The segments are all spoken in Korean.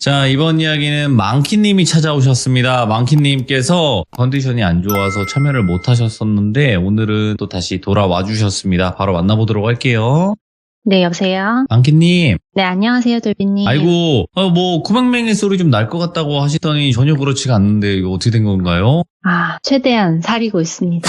자, 이번 이야기는 망키님이 찾아오셨습니다. 망키님께서 컨디션이 안 좋아서 참여를 못 하셨었는데 오늘은 또 다시 돌아와 주셨습니다. 바로 만나보도록 할게요. 네, 여보세요? 망키님. 네, 안녕하세요, 돌비님. 아이고, 코맹맹이 소리 좀 날 것 같다고 하시더니 전혀 그렇지가 않는데 이거 어떻게 된 건가요? 최대한 사리고 있습니다.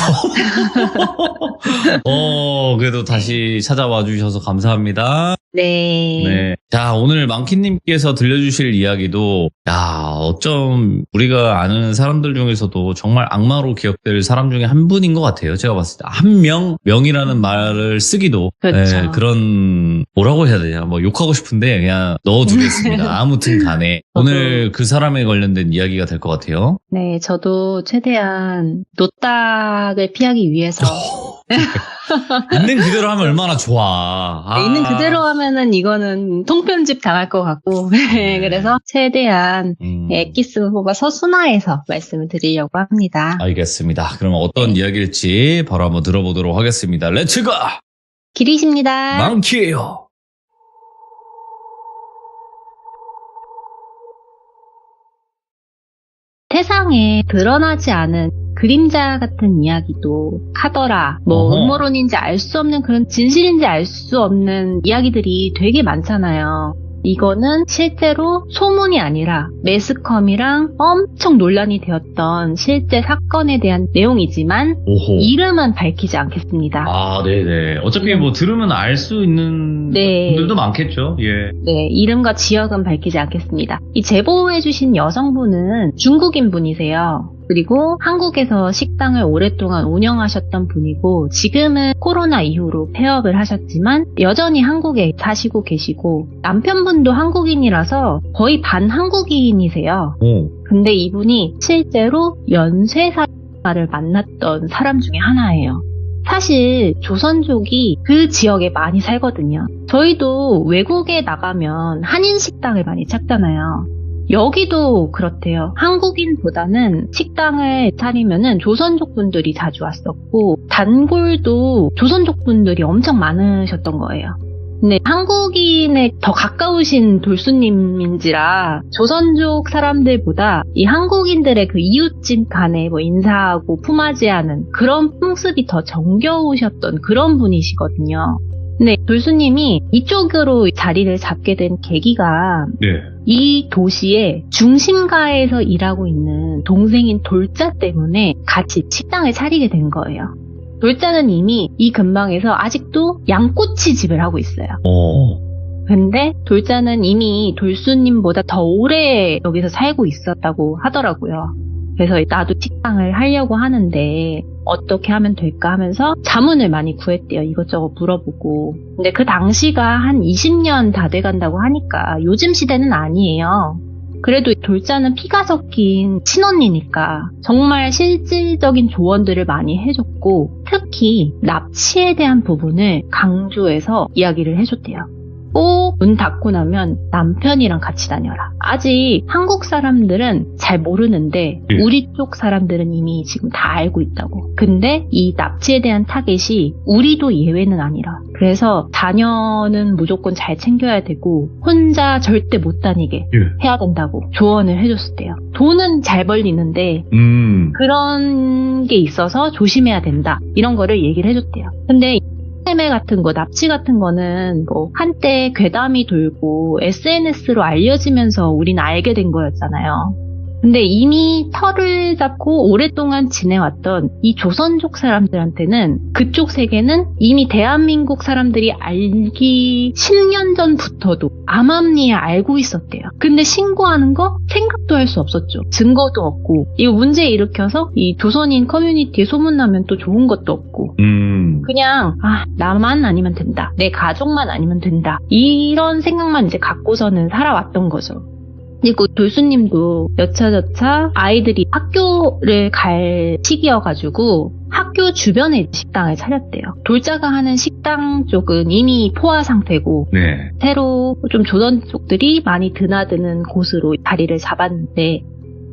그래도 다시 찾아와 주셔서 감사합니다. 네. 네. 자, 오늘 망키님께서 들려주실 이야기도, 어쩜 우리가 아는 사람들 중에서도 정말 악마로 기억될 사람 중에 한 분인 것 같아요. 제가 봤을 때. 명이라는 말을 쓰기도, 그렇죠. 그런, 뭐라고 해야 되냐. 욕하고 싶은데 그냥 넣어두겠습니다. 아무튼 간에. 오늘 그 사람에 관련된 이야기가 될 것 같아요. 네, 저도 최대한 노딱을 피하기 위해서. 있는 그대로 하면 얼마나 좋아. 네, 있는 그대로 하면은 이거는 통편집 당할 것 같고. 네, 그래서 최대한 엑기스 뽑아서 순화해서 말씀을 드리려고 합니다. 알겠습니다. 그럼 어떤 이야기일지 바로 한번 들어보도록 하겠습니다. 렛츠고! 길이십니다. 망키예요. 세상에 드러나지 않은 그림자 같은 이야기도 하더라. 음모론인지 알 수 없는 그런 진실인지 알 수 없는 이야기들이 되게 많잖아요. 이거는 실제로 소문이 아니라 매스컴이랑 엄청 논란이 되었던 실제 사건에 대한 내용이지만 이름은 밝히지 않겠습니다. 네네. 어차피 들으면 알 수 있는 분들도 많겠죠. 예. 네, 이름과 지역은 밝히지 않겠습니다. 이 제보해주신 여성분은 중국인 분이세요. 그리고 한국에서 식당을 오랫동안 운영하셨던 분이고 지금은 코로나 이후로 폐업을 하셨지만 여전히 한국에 사시고 계시고 남편분도 한국인이라서 거의 반 한국인이세요. 근데 이분이 실제로 연쇄살인마를 만났던 사람 중에 하나예요. 사실 조선족이 그 지역에 많이 살거든요. 저희도 외국에 나가면 한인 식당을 많이 찾잖아요. 여기도 그렇대요. 한국인보다는 식당을 차리면은 조선족 분들이 자주 왔었고 단골도 조선족 분들이 엄청 많으셨던 거예요. 근데 한국인에 더 가까우신 돌수님인지라 조선족 사람들보다 이 한국인들의 그 이웃집 간에 인사하고 품앗이하는 그런 풍습이 더 정겨우셨던 그런 분이시거든요. 근데 돌수님이 이쪽으로 자리를 잡게 된 계기가 이 도시의 중심가에서 일하고 있는 동생인 돌자 때문에 같이 식당을 차리게 된 거예요. 돌자는 이미 이 근방에서 아직도 양꼬치 집을 하고 있어요. 근데 돌자는 이미 돌수님보다 더 오래 여기서 살고 있었다고 하더라고요. 그래서 나도 식당을 하려고 하는데 어떻게 하면 될까 하면서 자문을 많이 구했대요. 이것저것 물어보고. 근데 그 당시가 한 20년 다 돼간다고 하니까 요즘 시대는 아니에요. 그래도 돌자는 피가 섞인 친언니니까 정말 실질적인 조언들을 많이 해줬고 특히 납치에 대한 부분을 강조해서 이야기를 해줬대요. 꼭 문 닫고 나면 남편이랑 같이 다녀라. 아직 한국 사람들은 잘 모르는데 우리 쪽 사람들은 이미 지금 다 알고 있다고. 근데 이 납치에 대한 타겟이 우리도 예외는 아니라. 그래서 자녀는 무조건 잘 챙겨야 되고 혼자 절대 못 다니게 해야 된다고 조언을 해줬대요. 돈은 잘 벌리는데 그런 게 있어서 조심해야 된다. 이런 거를 얘기를 해줬대요. 근데 납치 같은 거, 납치 같은 거는 한때 괴담이 돌고 SNS로 알려지면서 우리는 알게 된 거였잖아요. 근데 이미 터를 잡고 오랫동안 지내왔던 이 조선족 사람들한테는 그쪽 세계는 이미 대한민국 사람들이 알기 10년 전부터도 암암리에 알고 있었대요. 근데 신고하는 거 생각도 할 수 없었죠. 증거도 없고 이거 문제 일으켜서 이 조선인 커뮤니티에 소문나면 또 좋은 것도 없고 그냥 나만 아니면 된다. 내 가족만 아니면 된다. 이런 생각만 이제 갖고서는 살아왔던 거죠. 그리고 돌수님도 여차저차 아이들이 학교를 갈 시기여가지고 학교 주변에 식당을 차렸대요. 돌자가 하는 식당 쪽은 이미 포화 상태고 새로 좀 조선족들이 많이 드나드는 곳으로 자리를 잡았는데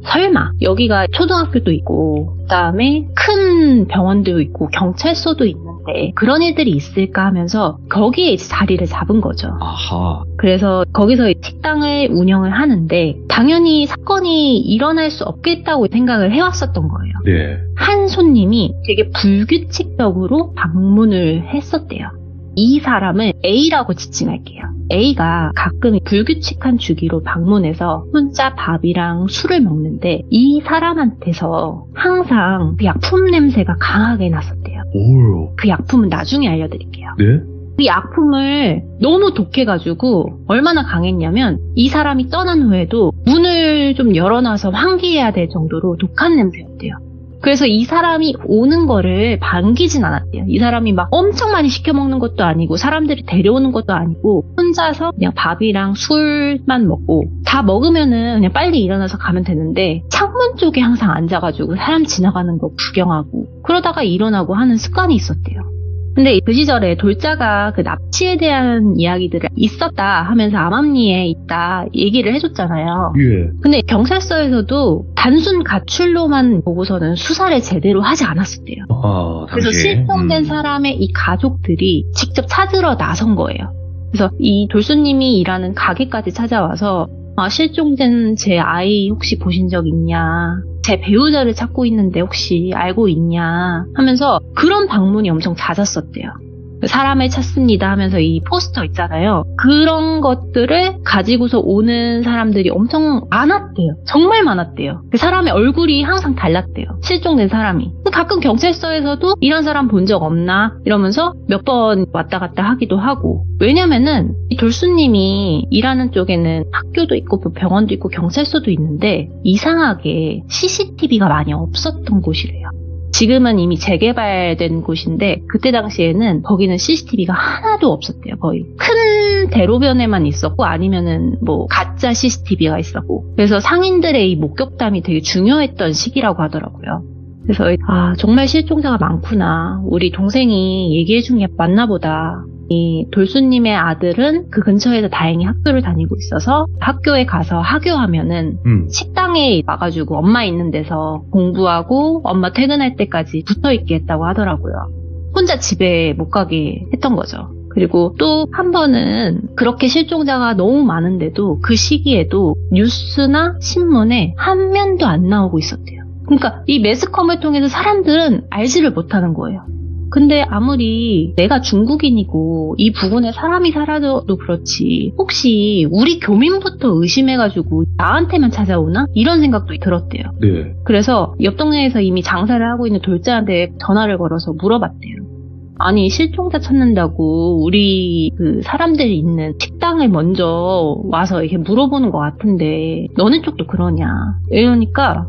설마 여기가 초등학교도 있고 그다음에 큰 병원도 있고 경찰서도 있는 있는데 그런 일들이 있을까 하면서 거기에 이제 자리를 잡은 거죠. 아하. 그래서 거기서 식당을 운영을 하는데 당연히 사건이 일어날 수 없겠다고 생각을 해왔었던 거예요. 네. 한 손님이 되게 불규칙적으로 방문을 했었대요. 이 사람을 A라고 지칭할게요. A가 가끔 불규칙한 주기로 방문해서 혼자 밥이랑 술을 먹는데 이 사람한테서 항상 그 약품 냄새가 강하게 났었대요. 오요. 그 약품은 나중에 알려드릴게요. 네? 그 약품을 너무 독해가지고 얼마나 강했냐면 이 사람이 떠난 후에도 문을 좀 열어놔서 환기해야 될 정도로 독한 냄새였대요. 그래서 이 사람이 오는 거를 반기진 않았대요. 이 사람이 막 엄청 많이 시켜 먹는 것도 아니고 사람들이 데려오는 것도 아니고 혼자서 그냥 밥이랑 술만 먹고 다 먹으면은 그냥 빨리 일어나서 가면 되는데 창문 쪽에 항상 앉아가지고 사람 지나가는 거 구경하고 그러다가 일어나고 하는 습관이 있었대요. 근데 그 시절에 돌자가 그 납치에 대한 이야기들이 있었다 하면서 암암리에 있다 얘기를 해줬잖아요. 예. 근데 경찰서에서도 단순 가출로만 보고서는 수사를 제대로 하지 않았었대요. 아, 그래서 당시에. 실종된 사람의 이 가족들이 직접 찾으러 나선 거예요. 그래서 이 돌수님이 일하는 가게까지 찾아와서 실종된 제 아이 혹시 보신 적 있냐? 제 배우자를 찾고 있는데 혹시 알고 있냐? 하면서 그런 방문이 엄청 잦았었대요. 사람을 찾습니다 하면서 이 포스터 있잖아요. 그런 것들을 가지고서 오는 사람들이 엄청 많았대요. 정말 많았대요. 그 사람의 얼굴이 항상 달랐대요. 실종된 사람이. 가끔 경찰서에서도 이런 사람 본 적 없나? 이러면서 몇 번 왔다 갔다 하기도 하고. 왜냐면은 이 돌수님이 일하는 쪽에는 학교도 있고 병원도 있고 경찰서도 있는데 이상하게 CCTV가 많이 없었던 곳이래요. 지금은 이미 재개발된 곳인데 그때 당시에는 거기는 CCTV가 하나도 없었대요. 거의 큰 대로변에만 있었고 아니면은 뭐 가짜 CCTV가 있었고 그래서 상인들의 이 목격담이 되게 중요했던 시기라고 하더라고요. 그래서 정말 실종자가 많구나. 우리 동생이 얘기해준 게 맞나 보다. 이 돌수님의 아들은 그 근처에서 다행히 학교를 다니고 있어서 학교에 가서 하교하면은 식당에 와가지고 엄마 있는 데서 공부하고 엄마 퇴근할 때까지 붙어있게 했다고 하더라고요. 혼자 집에 못 가게 했던 거죠. 그리고 또 한 번은 그렇게 실종자가 너무 많은데도 그 시기에도 뉴스나 신문에 한 면도 안 나오고 있었대요. 그러니까 이 매스컴을 통해서 사람들은 알지를 못하는 거예요. 근데 아무리 내가 중국인이고 이 부근에 사람이 살아도 그렇지 혹시 우리 교민부터 의심해가지고 나한테만 찾아오나? 이런 생각도 들었대요. 네. 그래서 옆 동네에서 이미 장사를 하고 있는 돌자한테 전화를 걸어서 물어봤대요. 아니 실종자 찾는다고 우리 그 사람들이 있는 식당을 먼저 와서 이렇게 물어보는 것 같은데 너네 쪽도 그러냐? 이러니까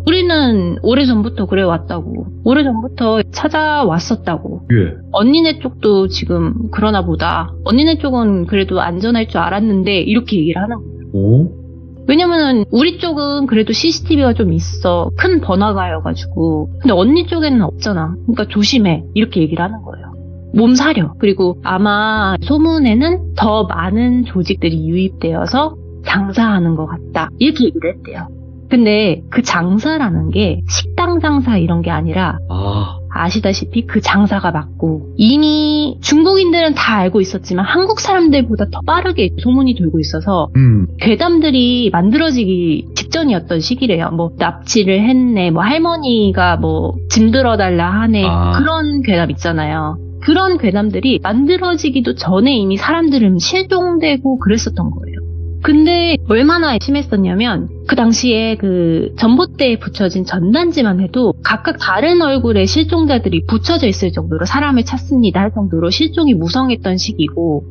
우리는 오래전부터 그래 왔다고. 오래전부터 찾아왔었다고. 예. 언니네 쪽도 지금 그러나 보다. 언니네 쪽은 그래도 안전할 줄 알았는데 이렇게 얘기를 하는 거예요. 오? 왜냐면은 우리 쪽은 그래도 CCTV가 좀 있어. 큰 번화가여가지고. 근데 언니 쪽에는 없잖아. 그러니까 조심해. 이렇게 얘기를 하는 거예요. 몸사려. 그리고 아마 소문에는 더 많은 조직들이 유입되어서 장사하는 것 같다. 이렇게 얘기를 했대요. 근데 그 장사라는 게 식당 장사 이런 게 아니라 아시다시피 그 장사가 맞고 이미 중국인들은 다 알고 있었지만 한국 사람들보다 더 빠르게 소문이 돌고 있어서 괴담들이 만들어지기 직전이었던 시기래요. 뭐 납치를 했네, 뭐 할머니가 뭐 짐 들어달라 하네 그런 괴담 있잖아요. 그런 괴담들이 만들어지기도 전에 이미 사람들은 실종되고 그랬었던 거예요. 근데 얼마나 심했었냐면 그 당시에 그 전봇대에 붙여진 전단지만 해도 각각 다른 얼굴의 실종자들이 붙여져 있을 정도로 사람을 찾습니다 할 정도로 실종이 무성했던 시기고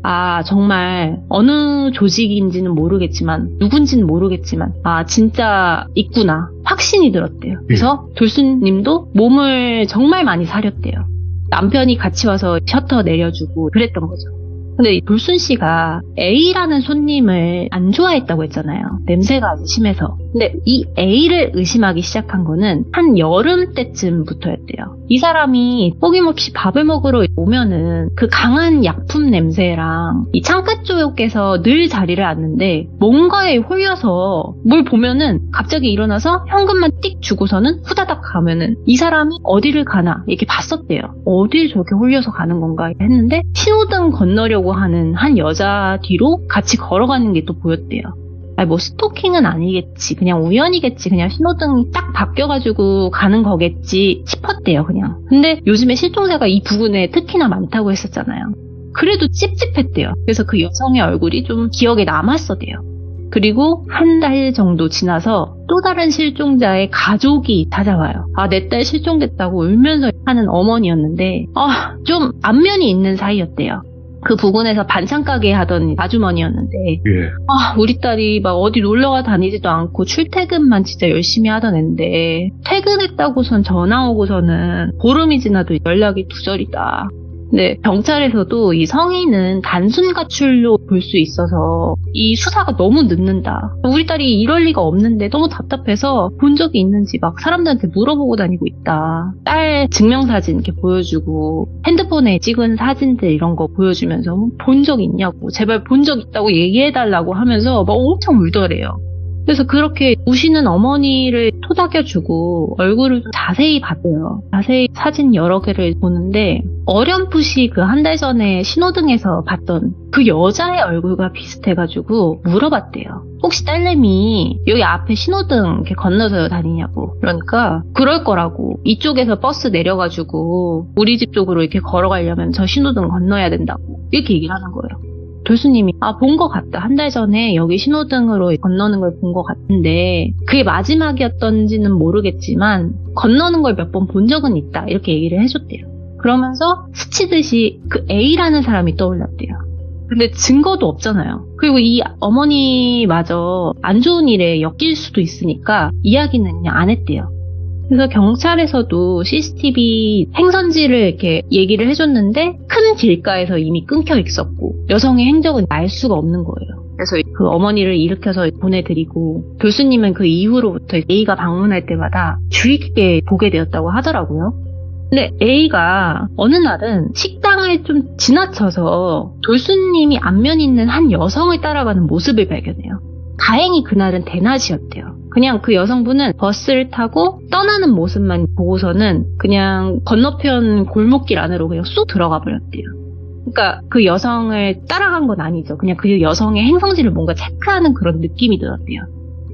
정말 어느 조직인지는 모르겠지만 누군지는 모르겠지만 진짜 있구나 확신이 들었대요. 그래서 돌수님도 몸을 정말 많이 사렸대요. 남편이 같이 와서 셔터 내려주고 그랬던 거죠. 근데 이 돌순 씨가 A라는 손님을 안 좋아했다고 했잖아요. 냄새가 심해서. 근데 이 A를 의심하기 시작한 거는 한 여름 때쯤부터였대요. 이 사람이 어김없이 밥을 먹으러 오면은 그 강한 약품 냄새랑 이 창가 쪽에서 늘 자리를 앉는데 뭔가에 홀려서 뭘 보면은 갑자기 일어나서 현금만 띡 주고서는 후다닥 가면은 이 사람이 어디를 가나 이렇게 봤었대요. 어딜 저렇게 홀려서 가는 건가 했는데 신호등 건너려고 하는 한 여자 뒤로 같이 걸어가는 게 또 보였대요. 아니 뭐 스토킹은 아니겠지, 그냥 우연이겠지, 그냥 신호등이 딱 바뀌어가지고 가는 거겠지 싶었대요 그냥. 근데 요즘에 실종자가 이 부근에 특히나 많다고 했었잖아요. 그래도 찝찝했대요. 그래서 그 여성의 얼굴이 좀 기억에 남았어대요. 그리고 한 달 정도 지나서 또 다른 실종자의 가족이 찾아와요. 내 딸 실종됐다고 울면서 하는 어머니였는데 좀 안면이 있는 사이였대요. 그 부근에서 반찬 가게 하던 아주머니였는데 우리 딸이 막 어디 놀러가 다니지도 않고 출퇴근만 진짜 열심히 하던 앤데 퇴근했다고선 전화 오고서는 보름이 지나도 연락이 두절이다. 근데 경찰에서도 이 성인은 단순 가출로 볼 수 있어서 이 수사가 너무 늦는다. 우리 딸이 이럴 리가 없는데 너무 답답해서 본 적이 있는지 막 사람들한테 물어보고 다니고 있다. 딸 증명사진 이렇게 보여주고 핸드폰에 찍은 사진들 이런 거 보여주면서 본 적 있냐고, 제발 본 적 있다고 얘기해달라고 하면서 막 엄청 울더래요. 그래서 그렇게 우시는 어머니를 토닥여주고 얼굴을 좀 자세히 봤대요. 자세히 사진 여러 개를 보는데 어렴풋이 그 한 달 전에 신호등에서 봤던 그 여자의 얼굴과 비슷해가지고 물어봤대요. 혹시 딸내미 여기 앞에 신호등 이렇게 건너서 다니냐고. 그러니까 그럴 거라고. 이쪽에서 버스 내려가지고 우리 집 쪽으로 이렇게 걸어가려면 저 신호등 건너야 된다고. 이렇게 얘기를 하는 거예요. 교수님이 본 것 같다. 한 달 전에 여기 신호등으로 건너는 걸 본 것 같은데 그게 마지막이었던지는 모르겠지만 건너는 걸 몇 번 본 적은 있다. 이렇게 얘기를 해줬대요. 그러면서 스치듯이 그 A라는 사람이 떠올랐대요. 근데 증거도 없잖아요. 그리고 이 어머니마저 안 좋은 일에 엮일 수도 있으니까 이야기는 그냥 안 했대요. 그래서 경찰에서도 CCTV 행선지를 이렇게 얘기를 해줬는데 큰 길가에서 이미 끊겨 있었고 여성의 행적은 알 수가 없는 거예요. 그래서 그 어머니를 일으켜서 보내드리고 교수님은 그 이후로부터 A가 방문할 때마다 주의 깊게 보게 되었다고 하더라고요. 근데 A가 어느 날은 식당을 좀 지나쳐서 돌수님이 안면 있는 한 여성을 따라가는 모습을 발견해요. 다행히 그날은 대낮이었대요. 그냥 그 여성분은 버스를 타고 떠나는 모습만 보고서는 그냥 건너편 골목길 안으로 그냥 쑥 들어가 버렸대요. 그러니까 그 여성을 따라간 건 아니죠. 그냥 그 여성의 행성지를 뭔가 체크하는 그런 느낌이 들었대요.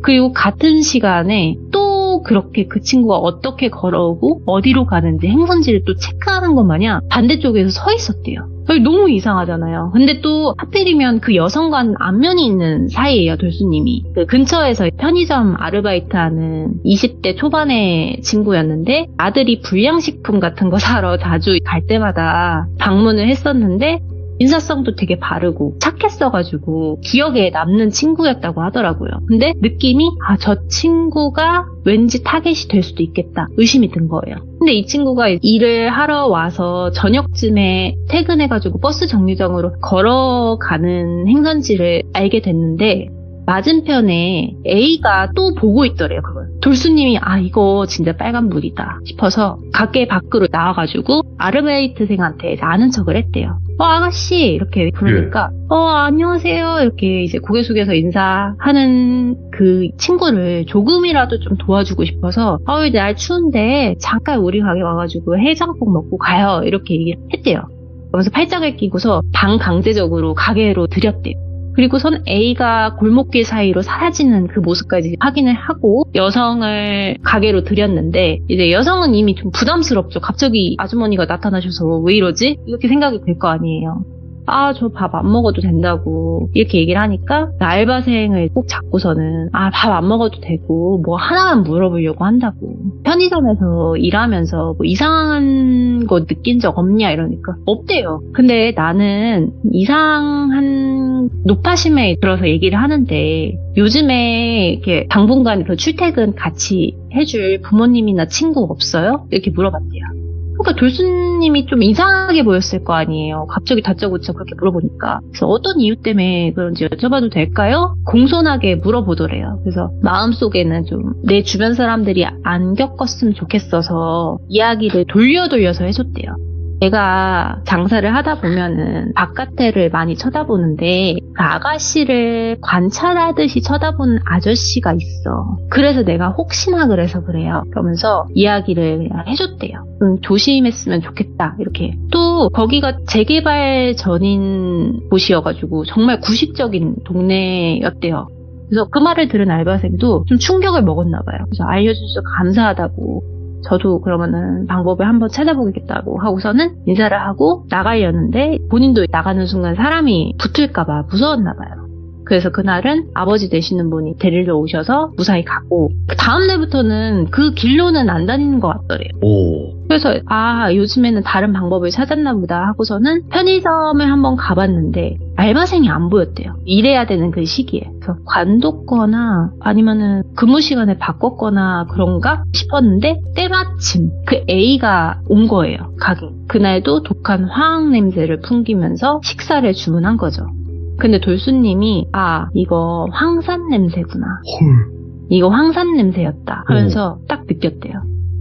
그리고 같은 시간에 또 그렇게 그 친구가 어떻게 걸어오고 어디로 가는지 행선지를 또 체크하는 것 마냥 반대쪽에서 서 있었대요. 너무 이상하잖아요. 근데 또 하필이면 그 여성과는 안면이 있는 사이예요, 돌수님이. 그 근처에서 편의점 아르바이트하는 20대 초반의 친구였는데 아들이 불량식품 같은 거 사러 자주 갈 때마다 방문을 했었는데 인사성도 되게 바르고 착했어가지고 기억에 남는 친구였다고 하더라고요. 근데 느낌이 저 친구가 왠지 타겟이 될 수도 있겠다 의심이 든 거예요. 근데 이 친구가 일을 하러 와서 저녁쯤에 퇴근해가지고 버스 정류장으로 걸어가는 행선지를 알게 됐는데 맞은편에 A가 또 보고 있더래요, 그걸. 돌수님이 이거 진짜 빨간불이다 싶어서 가게 밖으로 나와가지고 아르바이트생한테 아는 척을 했대요. 아가씨 이렇게 부르니까 안녕하세요 이렇게 이제 고개 숙여서 인사하는 그 친구를 조금이라도 좀 도와주고 싶어서 날 추운데 잠깐 우리 가게 와가지고 해장국 먹고 가요 이렇게 얘기를 했대요. 그러면서 팔짱을 끼고서 반강제적으로 가게로 들였대요. 그리고선 A가 골목길 사이로 사라지는 그 모습까지 확인을 하고 여성을 가게로 들였는데 이제 여성은 이미 좀 부담스럽죠. 갑자기 아주머니가 나타나셔서 왜 이러지? 이렇게 생각이 될 거 아니에요. 저 밥 안 먹어도 된다고 이렇게 얘기를 하니까 알바생을 꼭 잡고서는 밥 안 먹어도 되고 뭐 하나만 물어보려고 한다고. 편의점에서 일하면서 뭐 이상한 거 느낀 적 없냐 이러니까 없대요. 근데 나는 이상한 노파심에 들어서 얘기를 하는데 요즘에 이렇게 당분간 그 출퇴근 같이 해줄 부모님이나 친구 없어요? 이렇게 물어봤대요. 그러니까 돌수님이 좀 이상하게 보였을 거 아니에요. 갑자기 다짜고짜 그렇게 물어보니까. 그래서 어떤 이유 때문에 그런지 여쭤봐도 될까요? 공손하게 물어보더래요. 그래서 마음속에는 좀 내 주변 사람들이 안 겪었으면 좋겠어서 이야기를 돌려서 해줬대요. 내가 장사를 하다 보면은 바깥에를 많이 쳐다보는데 그 아가씨를 관찰하듯이 쳐다보는 아저씨가 있어. 그래서 내가 혹시나 그래서 그래요. 그러면서 이야기를 해줬대요. 조심했으면 좋겠다. 이렇게. 또 거기가 재개발 전인 곳이어가지고 정말 구식적인 동네였대요. 그래서 그 말을 들은 알바생도 좀 충격을 먹었나 봐요. 그래서 알려주셔서 감사하다고. 저도 그러면은 방법을 한번 찾아보겠다고 하고서는 인사를 하고 나가려는데 본인도 나가는 순간 사람이 붙을까봐 무서웠나 봐요. 그래서 그날은 아버지 되시는 분이 데리러 오셔서 무사히 가고 그 다음 날부터는 그 길로는 안 다니는 것 같더래요. 오. 그래서 요즘에는 다른 방법을 찾았나 보다 하고서는 편의점을 한번 가봤는데 알바생이 안 보였대요. 일해야 되는 그 시기에. 그래서 관뒀거나 아니면은 근무 시간을 바꿨거나 그런가 싶었는데 때마침 그 A가 온 거예요. 가게. 그날도 독한 화학 냄새를 풍기면서 식사를 주문한 거죠. 근데 돌수님이 이거 황산 냄새구나. 이거 황산 냄새였다 하면서 딱 느꼈대요.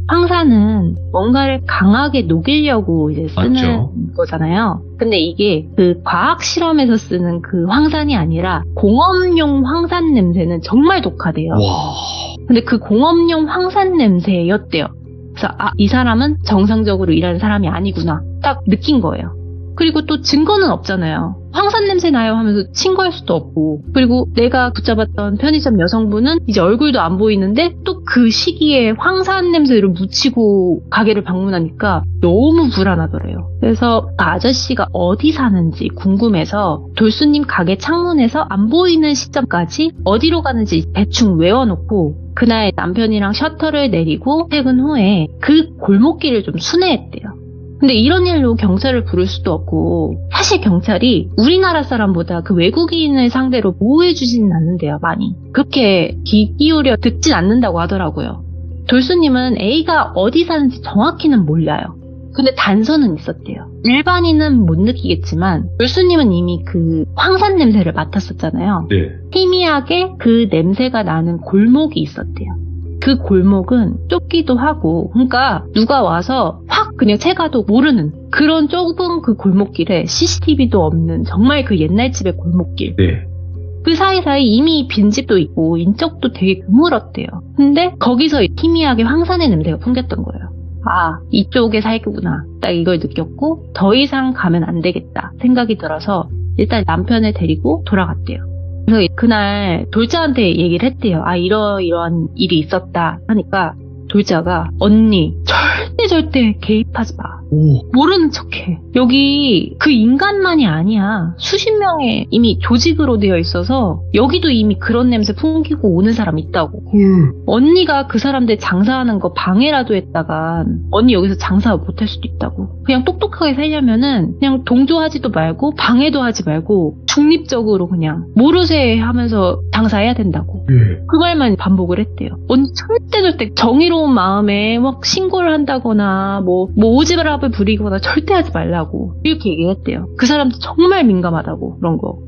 황산은 뭔가를 강하게 녹이려고 이제 쓰는 맞죠. 거잖아요. 근데 이게 그 과학 실험에서 쓰는 그 황산이 아니라 공업용 황산 냄새는 정말 독하대요. 와. 근데 그 공업용 황산 냄새였대요. 그래서 이 사람은 정상적으로 일하는 사람이 아니구나. 딱 느낀 거예요. 그리고 또 증거는 없잖아요. 황산 냄새 나요 하면서 신고할 수도 없고. 그리고 내가 붙잡았던 편의점 여성분은 이제 얼굴도 안 보이는데 또 그 시기에 황산 냄새를 묻히고 가게를 방문하니까 너무 불안하더래요. 그래서 아저씨가 어디 사는지 궁금해서 돌수님 가게 창문에서 안 보이는 시점까지 어디로 가는지 대충 외워놓고 그날 남편이랑 셔터를 내리고 퇴근 후에 그 골목길을 좀 순회했대요. 근데 이런 일로 경찰을 부를 수도 없고 사실 경찰이 우리나라 사람보다 그 외국인을 상대로 보호해주지는 않는데요. 많이. 그렇게 귀 기울여 듣진 않는다고 하더라고요. 돌수님은 A가 어디 사는지 정확히는 몰라요. 근데 단서는 있었대요. 일반인은 못 느끼겠지만 돌수님은 이미 그 황산 냄새를 맡았었잖아요. 네. 희미하게 그 냄새가 나는 골목이 있었대요. 그 골목은 좁기도 하고 그러니까 누가 와서 확 그냥 채가도 모르는 그런 좁은 그 골목길에 CCTV도 없는 정말 그 옛날 집의 골목길. 네. 그 사이사이 이미 빈집도 있고 인적도 되게 드물었대요. 근데 거기서 희미하게 황산의 냄새가 풍겼던 거예요. 이쪽에 살구나. 딱 이걸 느꼈고 더 이상 가면 안 되겠다 생각이 들어서 일단 남편을 데리고 돌아갔대요. 그래서 그날 돌자한테 얘기를 했대요. 이러한 일이 있었다 하니까 돌자가 언니 절대 개입하지 마. 모르는 척해. 여기 그 인간만이 아니야. 수십 명의 이미 조직으로 되어 있어서 여기도 이미 그런 냄새 풍기고 오는 사람 있다고. 언니가 그 사람들 장사하는 거 방해라도 했다가 언니 여기서 장사 못할 수도 있다고. 그냥 똑똑하게 살려면은 그냥 동조하지도 말고 방해도 하지 말고 중립적으로 그냥 모르쇠 하면서 장사해야 된다고. 그 말만 반복을 했대요. 언니 절대 정의로운 마음에 막 신고를 한다거나 뭐 오지랖을 부리거나 절대 하지 말라고 이렇게 얘기를 했대요. 그 사람도 정말 민감하다고 그런 거.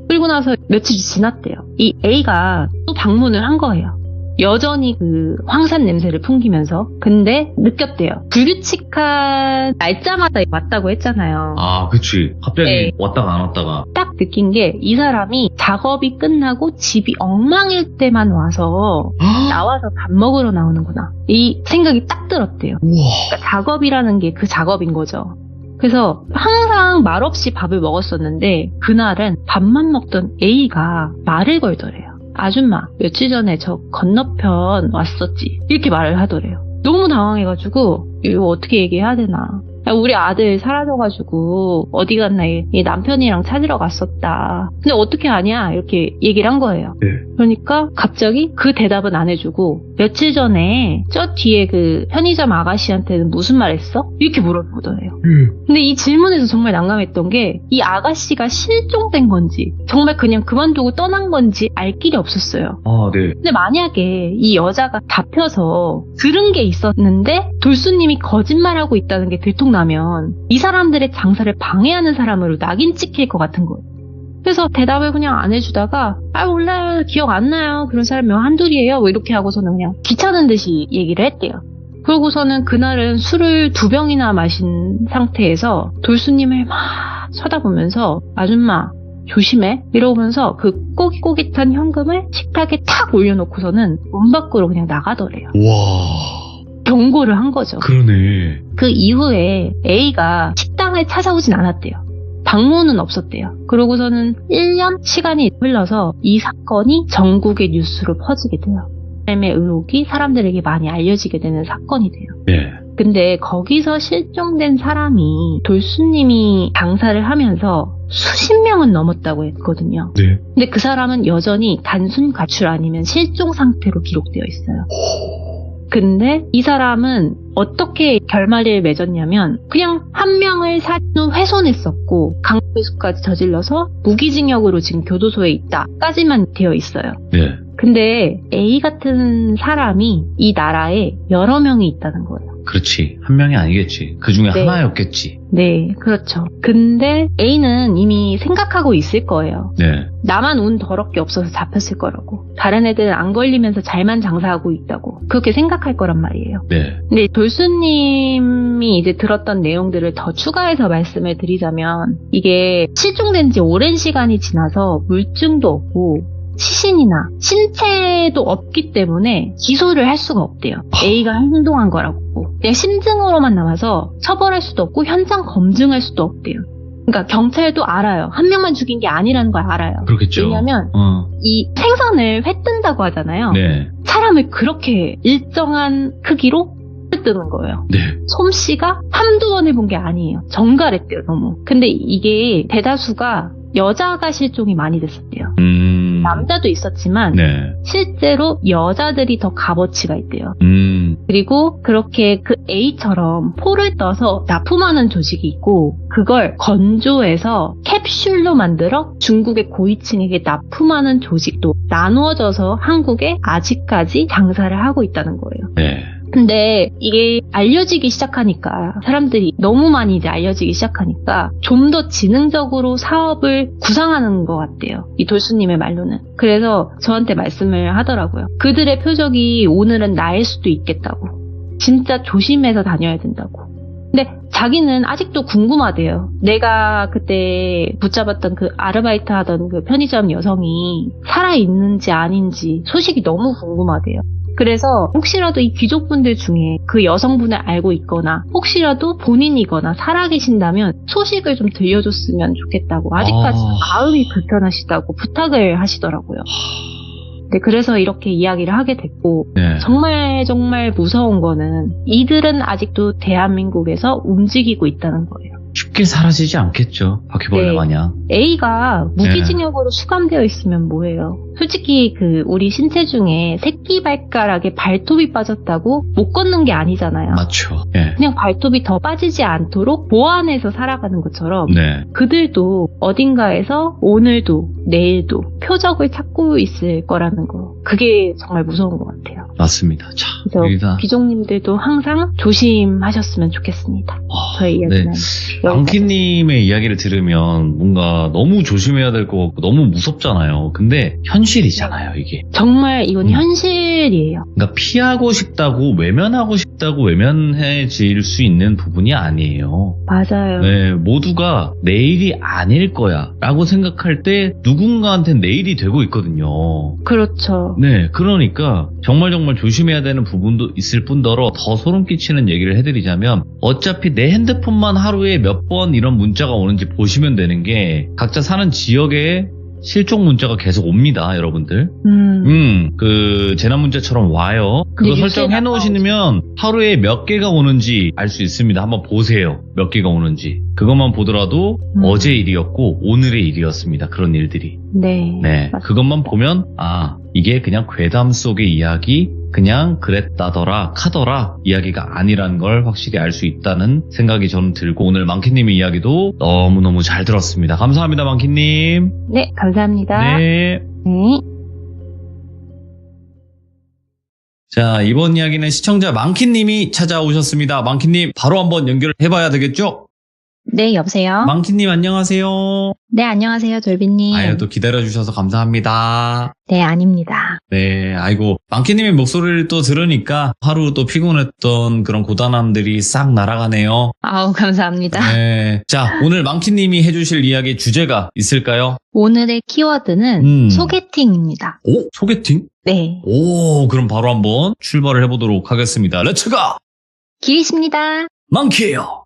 그리고 나서 며칠이 지났대요. 이 A가 또 방문을 한 거예요. 여전히 그 황산 냄새를 풍기면서. 근데 느꼈대요. 불규칙한 날짜마다 왔다고 했잖아요. 그치. 갑자기 네. 왔다가 안 왔다가. 딱 느낀 게 이 사람이 작업이 끝나고 집이 엉망일 때만 와서 나와서 밥 먹으러 나오는구나. 이 생각이 딱 들었대요. 그러니까 작업이라는 게 그 작업인 거죠. 그래서 항상 말없이 밥을 먹었었는데 그날은 밥만 먹던 A가 말을 걸더래요. 아줌마 며칠 전에 저 건너편 왔었지 이렇게 말을 하더래요. 너무 당황해가지고 이거 어떻게 얘기해야 되나. 우리 아들 사라져가지고 어디 갔나 이 남편이랑 찾으러 갔었다. 근데 어떻게 아냐 이렇게 얘기를 한 거예요. 네. 그러니까 갑자기 그 대답은 안 해주고 며칠 전에 저 뒤에 그 편의점 아가씨한테는 무슨 말 했어? 이렇게 물어보더래요. 근데 이 질문에서 정말 난감했던 게 이 아가씨가 실종된 건지 정말 그냥 그만두고 떠난 건지 알 길이 없었어요. 아, 네. 근데 만약에 이 여자가 잡혀서 들은 게 있었는데 돌수님이 거짓말하고 있다는 게 들통나면 이 사람들의 장사를 방해하는 사람으로 낙인 찍힐 것 같은 거예요. 그래서 대답을 그냥 안 해주다가 몰라요, 기억 안 나요, 그런 사람이 한둘이에요, 뭐 이렇게 하고서는 그냥 귀찮은 듯이 얘기를 했대요. 그러고서는 그날은 술을 2병이나 마신 상태에서 돌수님을 막 쳐다보면서 아줌마 조심해 이러면서 그 꼬깃꼬깃한 현금을 식탁에 탁 올려놓고서는 문 밖으로 그냥 나가더래요. 와, 경고를 한 거죠. 그러네. 그 이후에 A가 식당을 찾아오진 않았대요. 방문은 없었대요. 그러고서는 1년 시간이 흘러서 이 사건이 전국의 뉴스로 퍼지게 돼요. 삶의 의혹이 사람들에게 많이 알려지게 되는 사건이 돼요. 네. 근데 거기서 실종된 사람이 돌수님이 장사를 하면서 수십 명은 넘었다고 했거든요. 네. 근데 그 사람은 여전히 단순 가출 아니면 실종 상태로 기록되어 있어요. 근데 이 사람은 어떻게 결말을 맺었냐면 그냥 한 명을 살인 후 훼손했었고 강도회수까지 저질러서 무기징역으로 지금 교도소에 있다까지만 되어 있어요. 네. 근데 A 같은 사람이 이 나라에 여러 명이 있다는 거예요. 그렇지. 한 명이 아니겠지. 그 중에 네. 하나였겠지. 네, 그렇죠. 근데 A는 이미 생각하고 있을 거예요. 네. 나만 운 더럽게 없어서 잡혔을 거라고. 다른 애들은 안 걸리면서 잘만 장사하고 있다고. 그렇게 생각할 거란 말이에요. 네. 근데 돌수님이 이제 들었던 내용들을 더 추가해서 말씀을 드리자면 이게 실종된 지 오랜 시간이 지나서 물증도 없고 시신이나 신체도 없기 때문에 기소를 할 수가 없대요. A가 행동한 거라고. 그냥 심증으로만 남아서 처벌할 수도 없고 현장 검증할 수도 없대요. 그러니까 경찰도 알아요. 한 명만 죽인 게 아니라는 걸 알아요. 그렇겠죠. 왜냐하면 이 생선을 회 뜬다고 하잖아요. 네. 사람을 그렇게 일정한 크기로 회 뜨는 거예요. 네. 솜씨가 한두 번 해본 게 아니에요. 정갈했대요, 너무. 근데 이게 대다수가 여자가 실종이 많이 됐었대요. 남자도 있었지만 네. 실제로 여자들이 더 값어치가 있대요. 그리고 그렇게 그 A처럼 포를 떠서 납품하는 조직이 있고 그걸 건조해서 캡슐로 만들어 중국의 고위층에게 납품하는 조직도 나누어져서 한국에 아직까지 장사를 하고 있다는 거예요. 네. 근데 이게 알려지기 시작하니까 사람들이 너무 많이 이제 알려지기 시작하니까 좀 더 지능적으로 사업을 구상하는 것 같대요. 이 돌수님의 말로는. 그래서 저한테 말씀을 하더라고요. 그들의 표적이 오늘은 나일 수도 있겠다고. 진짜 조심해서 다녀야 된다고. 근데 자기는 아직도 궁금하대요. 내가 그때 붙잡았던 그 아르바이트 하던 그 편의점 여성이 살아있는지 아닌지 소식이 너무 궁금하대요. 그래서 혹시라도 이 귀족분들 중에 그 여성분을 알고 있거나 혹시라도 본인이거나 살아계신다면 소식을 좀 들려줬으면 좋겠다고 아직까지 마음이 불편하시다고 부탁을 하시더라고요. 네, 그래서 이렇게 이야기를 하게 됐고 네. 정말 무서운 거는 이들은 아직도 대한민국에서 움직이고 있다는 거예요. 쉽게 사라지지 않겠죠. 바퀴벌레 네. 마냥. A가 무기징역으로 수감되어 있으면 뭐예요? 솔직히 우리 신체 중에 새끼발가락에 발톱이 빠졌다고 못 걷는 게 아니잖아요. 맞죠. 네. 그냥 발톱이 더 빠지지 않도록 보완해서 살아가는 것처럼 네. 그들도 어딘가에서 오늘도 내일도 표적을 찾고 있을 거라는 거. 그게 정말 무서운 것 같아요. 맞습니다. 자, 그래서 여기다. 귀족님들도 항상 조심하셨으면 좋겠습니다. 저희 이야기는 네. 앙키님의 이야기를 들으면 뭔가 너무 조심해야 될 것 같고 너무 무섭잖아요. 근데 현실이잖아요, 이게. 정말 이건 현실이에요. 그러니까 피하고 싶다고 외면하고 싶다고 외면해질 수 있는 부분이 아니에요. 맞아요. 네, 모두가 내일이 아닐 거야 라고 생각할 때 누군가한테는 내일이 되고 있거든요. 그렇죠. 네, 그러니까 정말 조심해야 되는 부분도 있을 뿐더러 더 소름 끼치는 얘기를 해드리자면 어차피 내 핸드폰만 하루에 몇 번 이런 문자가 오는지 보시면 되는 게 각자 사는 지역에 실종 문자가 계속 옵니다, 여러분들. 그 재난 문자처럼 와요. 그거 네, 설정해 놓으시면 하루에 몇 개가 오는지 알 수 있습니다. 한번 보세요. 몇 개가 오는지. 그것만 보더라도 어제 일이었고 오늘의 일이었습니다. 그런 일들이. 네. 네. 그것만 보면 이게 그냥 괴담 속의 이야기, 그냥 그랬다더라 카더라 이야기가 아니라는 걸 확실히 알 수 있다는 생각이 저는 들고 오늘 망키님의 이야기도 너무너무 잘 들었습니다. 감사합니다, 망키님. 네, 감사합니다. 네. 네. 자, 이번 이야기는 시청자 망키님이 찾아오셨습니다. 망키님 바로 한번 연결해봐야 되겠죠? 네, 여보세요? 망키님 안녕하세요. 네, 안녕하세요, 돌비님. 아유, 또 기다려주셔서 감사합니다. 네, 아닙니다. 네, 아이고, 망키님의 목소리를 또 들으니까 하루 또 피곤했던 그런 고단함들이 싹 날아가네요. 아우, 감사합니다. 네. 자, 오늘 망키님이 해주실 이야기 주제가 있을까요? 오늘의 키워드는 소개팅입니다. 오, 소개팅? 네. 오, 그럼 바로 한번 출발을 해보도록 하겠습니다. 렛츠가! 기리십니다. 망키예요.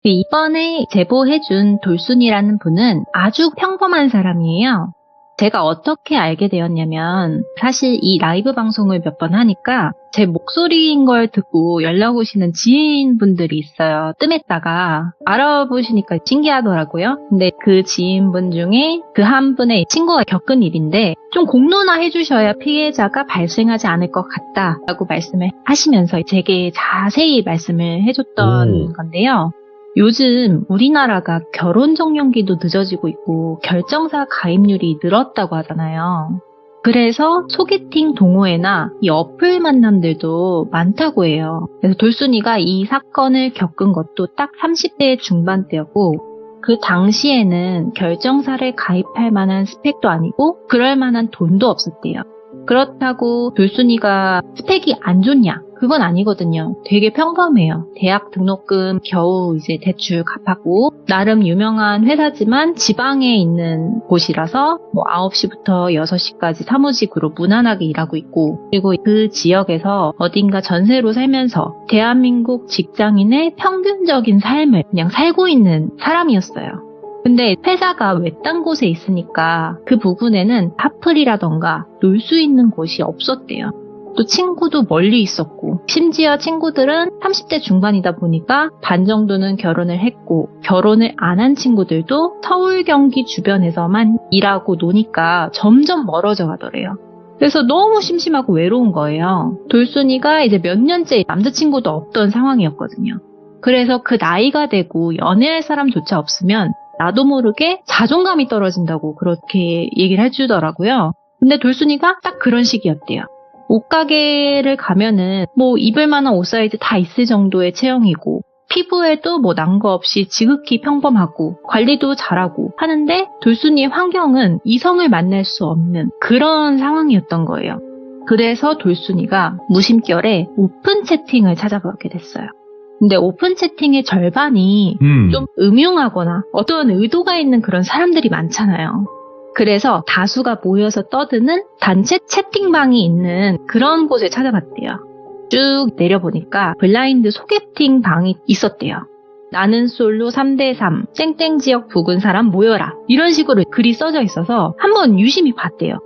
이번에 제보해준 돌순이라는 분은 아주 평범한 사람이에요. 제가 어떻게 알게 되었냐면 사실 이 라이브 방송을 몇 번 하니까 제 목소리인 걸 듣고 연락 오시는 지인분들이 있어요. 뜸했다가 알아보시니까 신기하더라고요. 근데 그 지인분 중에 그 한 분의 친구가 겪은 일인데 좀 공론화 해주셔야 피해자가 발생하지 않을 것 같다라고 말씀을 하시면서 제게 자세히 말씀을 해줬던 건데요. 요즘 우리나라가 결혼 적령기도 늦어지고 있고 결정사 가입률이 늘었다고 하잖아요. 그래서 소개팅 동호회나 이 어플 만남들도 많다고 해요. 그래서 돌순이가 이 사건을 겪은 것도 딱 30대 중반대였고 그 당시에는 결정사를 가입할 만한 스펙도 아니고 그럴 만한 돈도 없었대요. 그렇다고 돌순이가 스펙이 안 좋냐? 그건 아니거든요. 되게 평범해요. 대학 등록금 겨우 이제 대출 갚았고 나름 유명한 회사지만 지방에 있는 곳이라서 9시부터 6시까지 사무직으로 무난하게 일하고 있고 그리고 그 지역에서 어딘가 전세로 살면서 대한민국 직장인의 평균적인 삶을 그냥 살고 있는 사람이었어요. 근데 회사가 외딴 곳에 있으니까 그 부분에는 하플이라던가 놀 수 있는 곳이 없었대요. 또 친구도 멀리 있었고 심지어 친구들은 30대 중반이다 보니까 반 정도는 결혼을 했고 결혼을 안 한 친구들도 서울 경기 주변에서만 일하고 노니까 점점 멀어져 가더래요. 그래서 너무 심심하고 외로운 거예요. 돌순이가 이제 몇 년째 남자친구도 없던 상황이었거든요. 그래서 그 나이가 되고 연애할 사람조차 없으면 나도 모르게 자존감이 떨어진다고 그렇게 얘기를 해주더라고요. 근데 돌순이가 딱 그런 시기였대요. 옷가게를 가면은 입을 만한 옷 사이즈 다 있을 정도의 체형이고 피부에도 난 거 없이 지극히 평범하고 관리도 잘하고 하는데 돌순이의 환경은 이성을 만날 수 없는 그런 상황이었던 거예요. 그래서 돌순이가 무심결에 오픈 채팅을 찾아보게 됐어요. 근데 오픈 채팅의 절반이 좀 음흉하거나 어떤 의도가 있는 그런 사람들이 많잖아요. 그래서 다수가 모여서 떠드는 단체 채팅방이 있는 그런 곳에 찾아봤대요. 쭉 내려보니까 블라인드 소개팅 방이 있었대요. 나는 솔로 3대3, 땡땡 지역 부근 사람 모여라. 이런 식으로 글이 써져 있어서 한번 유심히 봤대요.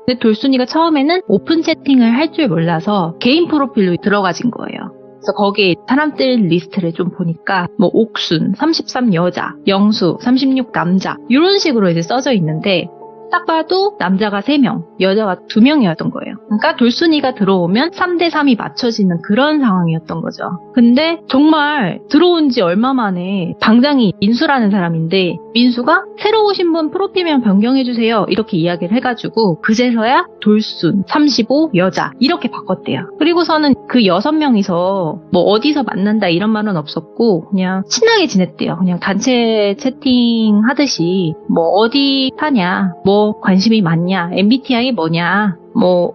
근데 돌순이가 처음에는 오픈 채팅을 할 줄 몰라서 개인 프로필로 들어가진 거예요. 그래서 거기에 사람들 리스트를 좀 보니까 옥순 33 여자, 영수 36 남자 이런 식으로 이제 써져 있는데 딱 봐도 남자가 3명, 여자가 2명이었던 거예요. 그러니까 돌순이가 들어오면 3대3이 맞춰지는 그런 상황이었던 거죠. 근데 정말 들어온 지 얼마 만에 방장이 민수라는 사람인데 민수가 새로 오신 분 프로필명 변경해주세요 이렇게 이야기를 해가지고 그제서야 돌순 35 여자 이렇게 바꿨대요. 그리고서는 그 6명이서 어디서 만난다 이런 말은 없었고 그냥 친하게 지냈대요. 그냥 단체 채팅 하듯이 어디 사냐, 관심이 많냐, MBTI 뭐냐,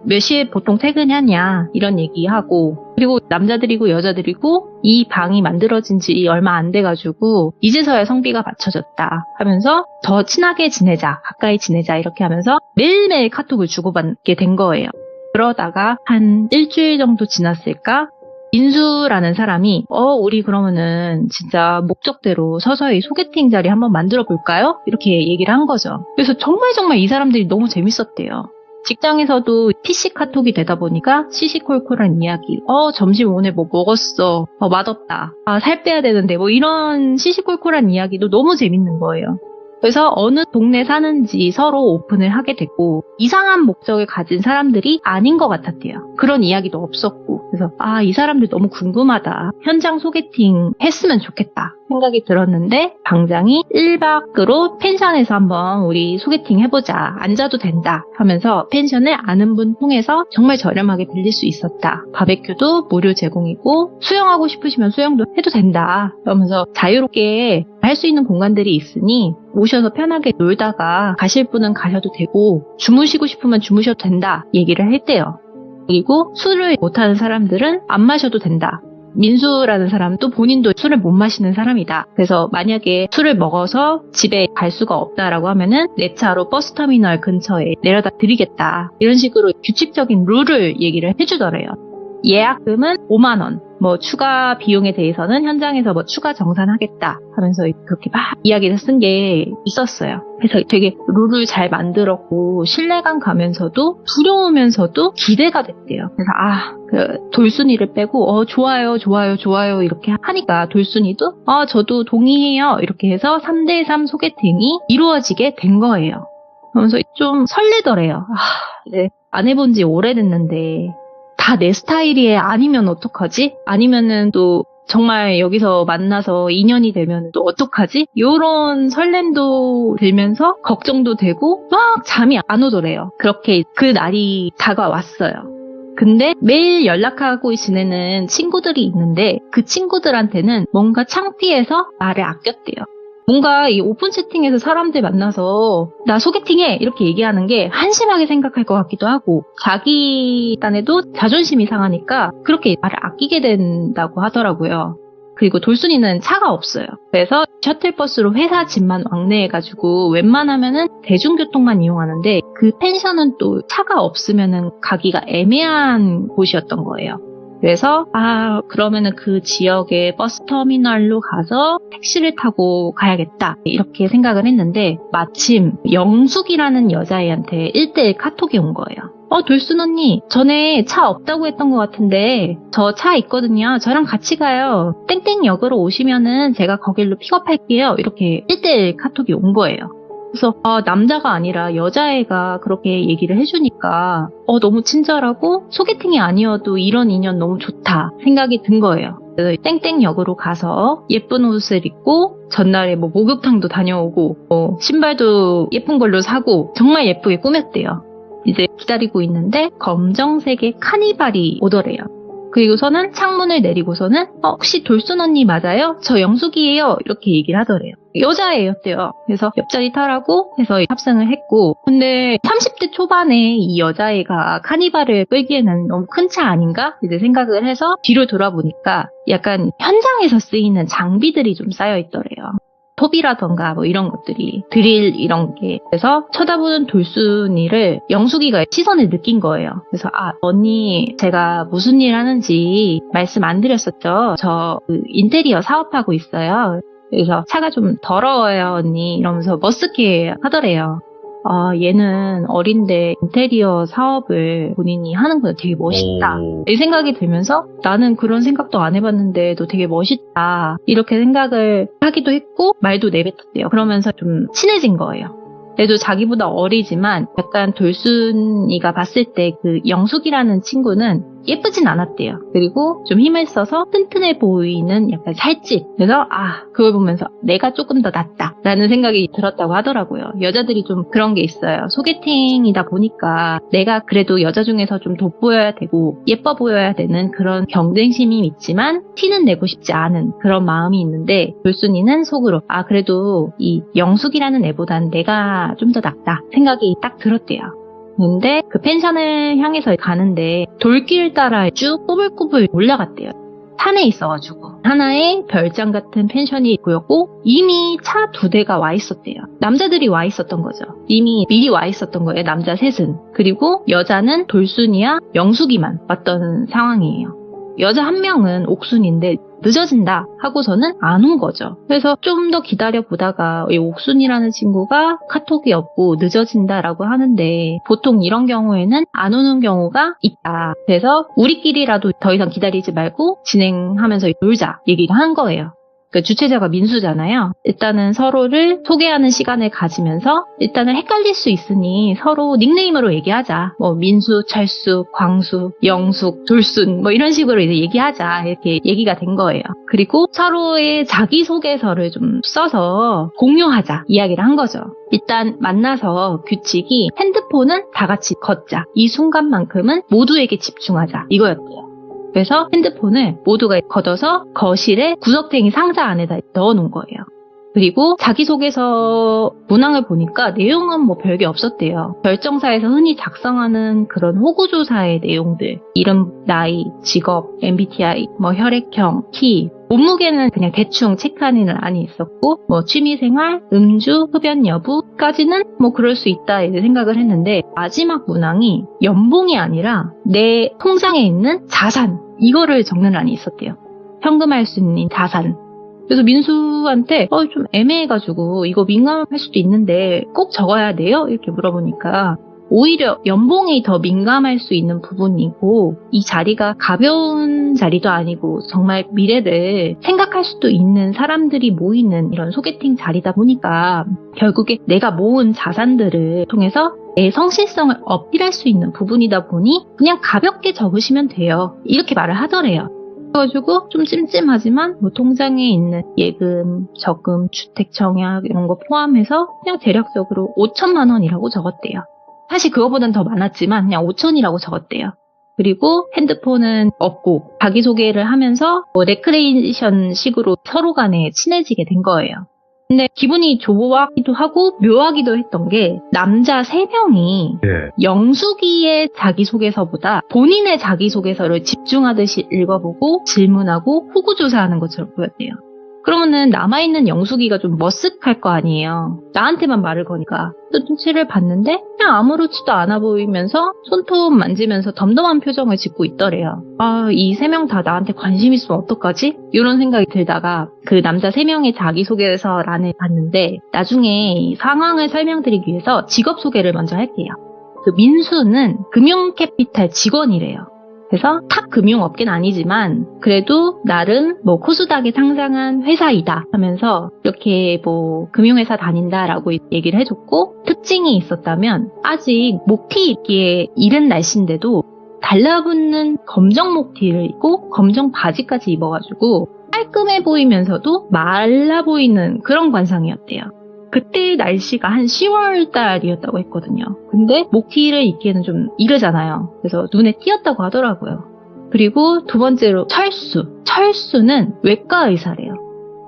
몇 시에 보통 퇴근하냐 이런 얘기하고 그리고 남자들이고 여자들이고 이 방이 만들어진 지 얼마 안 돼가지고 이제서야 성비가 맞춰졌다 하면서 더 친하게 지내자, 가까이 지내자 이렇게 하면서 매일매일 카톡을 주고받게 된 거예요. 그러다가 한 일주일 정도 지났을까? 민수라는 사람이 우리 그러면은 진짜 목적대로 서서히 소개팅 자리 한번 만들어 볼까요? 이렇게 얘기를 한 거죠. 그래서 정말 이 사람들이 너무 재밌었대요. 직장에서도 PC 카톡이 되다 보니까 시시콜콜한 이야기. 점심 오늘 먹었어. 맛없다. 살 빼야 되는데 이런 시시콜콜한 이야기도 너무 재밌는 거예요. 그래서 어느 동네 사는지 서로 오픈을 하게 됐고 이상한 목적을 가진 사람들이 아닌 것 같았대요. 그런 이야기도 없었고 그래서 이 사람들 너무 궁금하다. 현장 소개팅 했으면 좋겠다 생각이 들었는데 방장이 1박으로 펜션에서 한번 우리 소개팅 해보자. 앉아도 된다 하면서 펜션을 아는 분 통해서 정말 저렴하게 빌릴 수 있었다. 바베큐도 무료 제공이고 수영하고 싶으시면 수영도 해도 된다. 그러면서 자유롭게 할 수 있는 공간들이 있으니 오셔서 편하게 놀다가 가실 분은 가셔도 되고 주무시고 싶으면 주무셔도 된다 얘기를 했대요. 그리고 술을 못하는 사람들은 안 마셔도 된다. 민수라는 사람도 본인도 술을 못 마시는 사람이다. 그래서 만약에 술을 먹어서 집에 갈 수가 없다라고 하면은 내 차로 버스터미널 근처에 내려다 드리겠다. 이런 식으로 규칙적인 룰을 얘기를 해주더래요. 예약금은 5만 원. 추가 비용에 대해서는 현장에서 추가 정산하겠다 하면서 그렇게 막 이야기를 쓴 게 있었어요. 그래서 되게 룰을 잘 만들었고 신뢰감 가면서도 두려우면서도 기대가 됐대요. 그래서 돌순이를 빼고 좋아요 이렇게 하니까 돌순이도 저도 동의해요 이렇게 해서 3대3 소개팅이 이루어지게 된 거예요. 그러면서 좀 설레더래요. 네, 안 해본 지 오래됐는데 다 내 스타일이 아니면 어떡하지? 아니면은 또 정말 여기서 만나서 인연이 되면 또 어떡하지? 이런 설렘도 들면서 걱정도 되고 막 잠이 안 오더래요. 그렇게 그 날이 다가왔어요. 근데 매일 연락하고 지내는 친구들이 있는데 그 친구들한테는 뭔가 창피해서 말을 아꼈대요. 뭔가 이 오픈 채팅에서 사람들 만나서 나 소개팅해 이렇게 얘기하는 게 한심하게 생각할 것 같기도 하고 자기 딴에도 자존심이 상하니까 그렇게 말을 아끼게 된다고 하더라고요. 그리고 돌순이는 차가 없어요. 그래서 셔틀버스로 회사 집만 왕래해가지고 웬만하면은 대중교통만 이용하는데 그 펜션은 또 차가 없으면은 가기가 애매한 곳이었던 거예요. 그래서 그러면은 그 지역의 버스터미널로 가서 택시를 타고 가야겠다 이렇게 생각을 했는데 마침 영숙이라는 여자애한테 1대1 카톡이 온 거예요. 돌순 언니 전에 차 없다고 했던 것 같은데 저 차 있거든요. 저랑 같이 가요. 땡땡역으로 오시면은 제가 거길로 픽업할게요. 이렇게 1대1 카톡이 온 거예요. 그래서 남자가 아니라 여자애가 그렇게 얘기를 해주니까 너무 친절하고 소개팅이 아니어도 이런 인연 너무 좋다 생각이 든 거예요. 그래서 땡땡역으로 가서 예쁜 옷을 입고 전날에 목욕탕도 다녀오고 신발도 예쁜 걸로 사고 정말 예쁘게 꾸몄대요. 이제 기다리고 있는데 검정색의 카니발이 오더래요. 그리고서는 창문을 내리고서는 혹시 돌순 언니 맞아요? 저 영숙이에요. 이렇게 얘기를 하더래요. 여자애였대요. 그래서 옆자리 타라고 해서 탑승을 했고 근데 30대 초반에 이 여자애가 카니발을 끌기에는 너무 큰 차 아닌가? 이제 생각을 해서 뒤로 돌아보니까 약간 현장에서 쓰이는 장비들이 좀 쌓여있더래요. 톱이라던가 이런 것들이 드릴 이런 게 그래서 쳐다보는 돌순이를 영숙이가 시선을 느낀 거예요. 그래서 언니 제가 무슨 일 하는지 말씀 안 드렸었죠. 저 인테리어 사업하고 있어요. 그래서 차가 좀 더러워요 언니 이러면서 머쓱해 하더래요. 얘는 어린데 인테리어 사업을 본인이 하는 거 되게 멋있다. 이 생각이 들면서 나는 그런 생각도 안 해봤는데 너 되게 멋있다. 이렇게 생각을 하기도 했고 말도 내뱉었대요. 그러면서 좀 친해진 거예요. 그래도 자기보다 어리지만 약간 돌순이가 봤을 때 그 영숙이라는 친구는 예쁘진 않았대요. 그리고 좀 힘을 써서 튼튼해 보이는 약간 살집. 그래서 그걸 보면서 내가 조금 더 낫다 라는 생각이 들었다고 하더라고요. 여자들이 좀 그런 게 있어요. 소개팅이다 보니까 내가 그래도 여자 중에서 좀 돋보여야 되고 예뻐 보여야 되는 그런 경쟁심이 있지만 티는 내고 싶지 않은 그런 마음이 있는데 돌순이는 속으로 그래도 이 영숙이라는 애보단 내가 좀 더 낫다 생각이 딱 들었대요. 근데 그 펜션을 향해서 가는데 돌길 따라 쭉 꼬불꼬불 올라갔대요. 산에 있어가지고 하나의 별장 같은 펜션이 보였고 이미 차 2대가 와 있었대요. 남자들이 와 있었던 거죠. 이미 미리 와 있었던 거예요. 남자 셋은. 그리고 여자는 돌순이와 영숙이만 왔던 상황이에요. 여자 한 명은 옥순인데 늦어진다 하고서는 안 온 거죠. 그래서 좀 더 기다려보다가 이 옥순이라는 친구가 카톡이 없고 늦어진다라고 하는데 보통 이런 경우에는 안 오는 경우가 있다. 그래서 우리끼리라도 더 이상 기다리지 말고 진행하면서 놀자 얘기를 한 거예요. 그 주최자가 민수잖아요. 일단은 서로를 소개하는 시간을 가지면서 일단은 헷갈릴 수 있으니 서로 닉네임으로 얘기하자. 뭐 민수, 철수, 광수, 영숙, 돌순 뭐 이런 식으로 이제 얘기하자. 이렇게 얘기가 된 거예요. 그리고 서로의 자기소개서를 좀 써서 공유하자 이야기를 한 거죠. 일단 만나서 규칙이 핸드폰은 다 같이 걷자. 이 순간만큼은 모두에게 집중하자. 이거였대요. 그래서 핸드폰을 모두가 걷어서 거실에 구석탱이 상자 안에다 넣어놓은 거예요. 그리고 자기소개서 문항을 보니까 내용은 뭐 별게 없었대요. 결정사에서 흔히 작성하는 그런 호구조사의 내용들, 이름, 나이, 직업, MBTI, 뭐 혈액형, 키, 몸무게는 그냥 대충 체크하는 안이 있었고, 뭐 취미생활, 음주, 흡연 여부까지는 뭐 그럴 수 있다 이렇게 생각을 했는데, 마지막 문항이 연봉이 아니라 내 통장에 있는 자산, 이거를 적는 안이 있었대요. 현금할 수 있는 자산. 그래서 민수한테 좀 애매해가지고 이거 민감할 수도 있는데 꼭 적어야 돼요? 이렇게 물어보니까 오히려 연봉이 더 민감할 수 있는 부분이고 이 자리가 가벼운 자리도 아니고 정말 미래를 생각할 수도 있는 사람들이 모이는 이런 소개팅 자리다 보니까 결국에 내가 모은 자산들을 통해서 내 성실성을 어필할 수 있는 부분이다 보니 그냥 가볍게 적으시면 돼요. 이렇게 말을 하더래요. 그래가지고 좀 찜찜하지만 뭐 통장에 있는 예금, 적금, 주택 청약 이런 거 포함해서 그냥 대략적으로 5천만 원이라고 적었대요. 사실 그거보단 더 많았지만 그냥 5천이라고 적었대요. 그리고 핸드폰은 없고 자기소개를 하면서 뭐 레크레이션 식으로 서로 간에 친해지게 된 거예요. 근데 기분이 좋아하기도 하고 묘하기도 했던 게 남자 3명이 영숙이의 자기소개서보다 본인의 자기소개서를 집중하듯이 읽어보고 질문하고 후구조사하는 것처럼 보였대요. 그러면은 남아있는 영숙이가 좀 머쓱할 거 아니에요. 나한테만 말을 거니까. 눈치를 봤는데 그냥 아무렇지도 않아 보이면서 손톱 만지면서 덤덤한 표정을 짓고 있더래요. 이 3명 다 나한테 관심 있으면 어떡하지? 이런 생각이 들다가 그 남자 3명의 자기소개서란을 봤는데 나중에 이 상황을 설명드리기 위해서 직업 소개를 먼저 할게요. 그 민수는 금융캐피탈 직원이래요. 그래서 탑 금융업계는 아니지만 그래도 나름 뭐 코스닥에 상장한 회사이다 하면서 이렇게 뭐 금융회사 다닌다라고 얘기를 해줬고 특징이 있었다면 아직 목티 입기에 이른 날씨인데도 달라붙는 검정 목티를 입고 검정 바지까지 입어가지고 깔끔해 보이면서도 말라 보이는 그런 관상이었대요. 그때 날씨가 한 10월 달이었다고 했거든요. 근데 목티를 입기에는 좀 이르잖아요. 그래서 눈에 띄었다고 하더라고요. 그리고 두 번째로 철수. 철수는 외과 의사래요.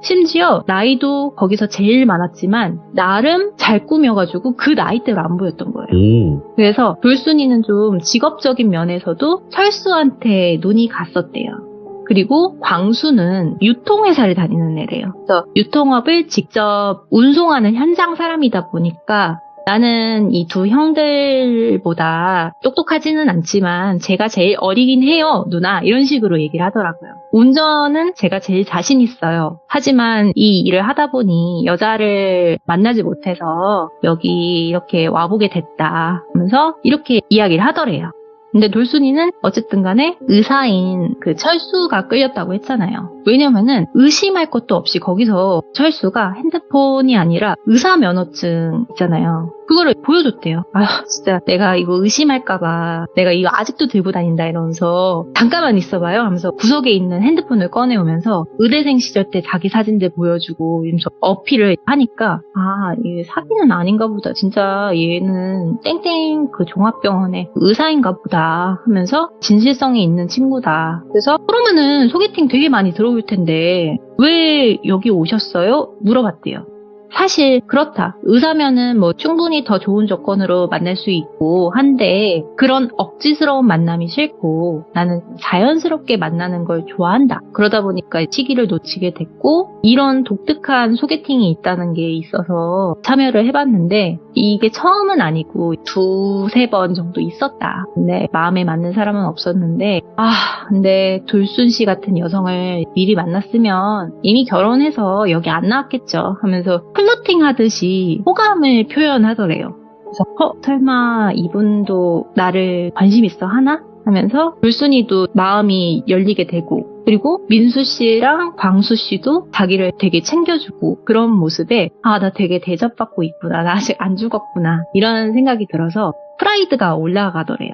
심지어 나이도 거기서 제일 많았지만 나름 잘 꾸며가지고 그 나이대로 안 보였던 거예요. 그래서 돌순이는 좀 직업적인 면에서도 철수한테 눈이 갔었대요. 그리고 광수는 유통회사를 다니는 애래요. 그래서 유통업을 직접 운송하는 현장 사람이다 보니까 나는 이 두 형들보다 똑똑하지는 않지만 제가 제일 어리긴 해요, 누나. 이런 식으로 얘기를 하더라고요. 운전은 제가 제일 자신 있어요. 하지만 이 일을 하다 보니 여자를 만나지 못해서 여기 이렇게 와보게 됐다 하면서 이렇게 이야기를 하더래요. 근데 돌순이는 어쨌든 간에 의사인 그 철수가 끌렸다고 했잖아요. 왜냐면은 의심할 것도 없이 거기서 철수가 핸드폰이 아니라 의사 면허증 있잖아요. 그거를 보여줬대요. 진짜 내가 이거 의심할까봐 내가 이거 아직도 들고 다닌다 이러면서 잠깐만 있어봐요 하면서 구석에 있는 핸드폰을 꺼내오면서 의대생 시절 때 자기 사진들 보여주고 이러면서 어필을 하니까 이게 사기는 아닌가 보다. 진짜 얘는 땡땡 그 종합병원의 의사인가 보다 하면서 진실성이 있는 친구다. 그래서 그러면은 소개팅 되게 많이 들어올 텐데 왜 여기 오셨어요? 물어봤대요. 사실 그렇다. 의사면은 뭐 충분히 더 좋은 조건으로 만날 수 있고 한데 그런 억지스러운 만남이 싫고 나는 자연스럽게 만나는 걸 좋아한다. 그러다 보니까 시기를 놓치게 됐고 이런 독특한 소개팅이 있다는 게 있어서 참여를 해봤는데 이게 처음은 아니고 2-3번 정도 있었다. 근데 마음에 맞는 사람은 없었는데 근데 돌순 씨 같은 여성을 미리 만났으면 이미 결혼해서 여기 안 나왔겠죠 하면서 플러팅 하듯이 호감을 표현하더래요. 그래서 설마 이분도 나를 관심 있어 하나? 하면서 돌순이도 마음이 열리게 되고 그리고 민수 씨랑 광수 씨도 자기를 되게 챙겨주고 그런 모습에 나 되게 대접받고 있구나. 나 아직 안 죽었구나. 이런 생각이 들어서 프라이드가 올라가더래요.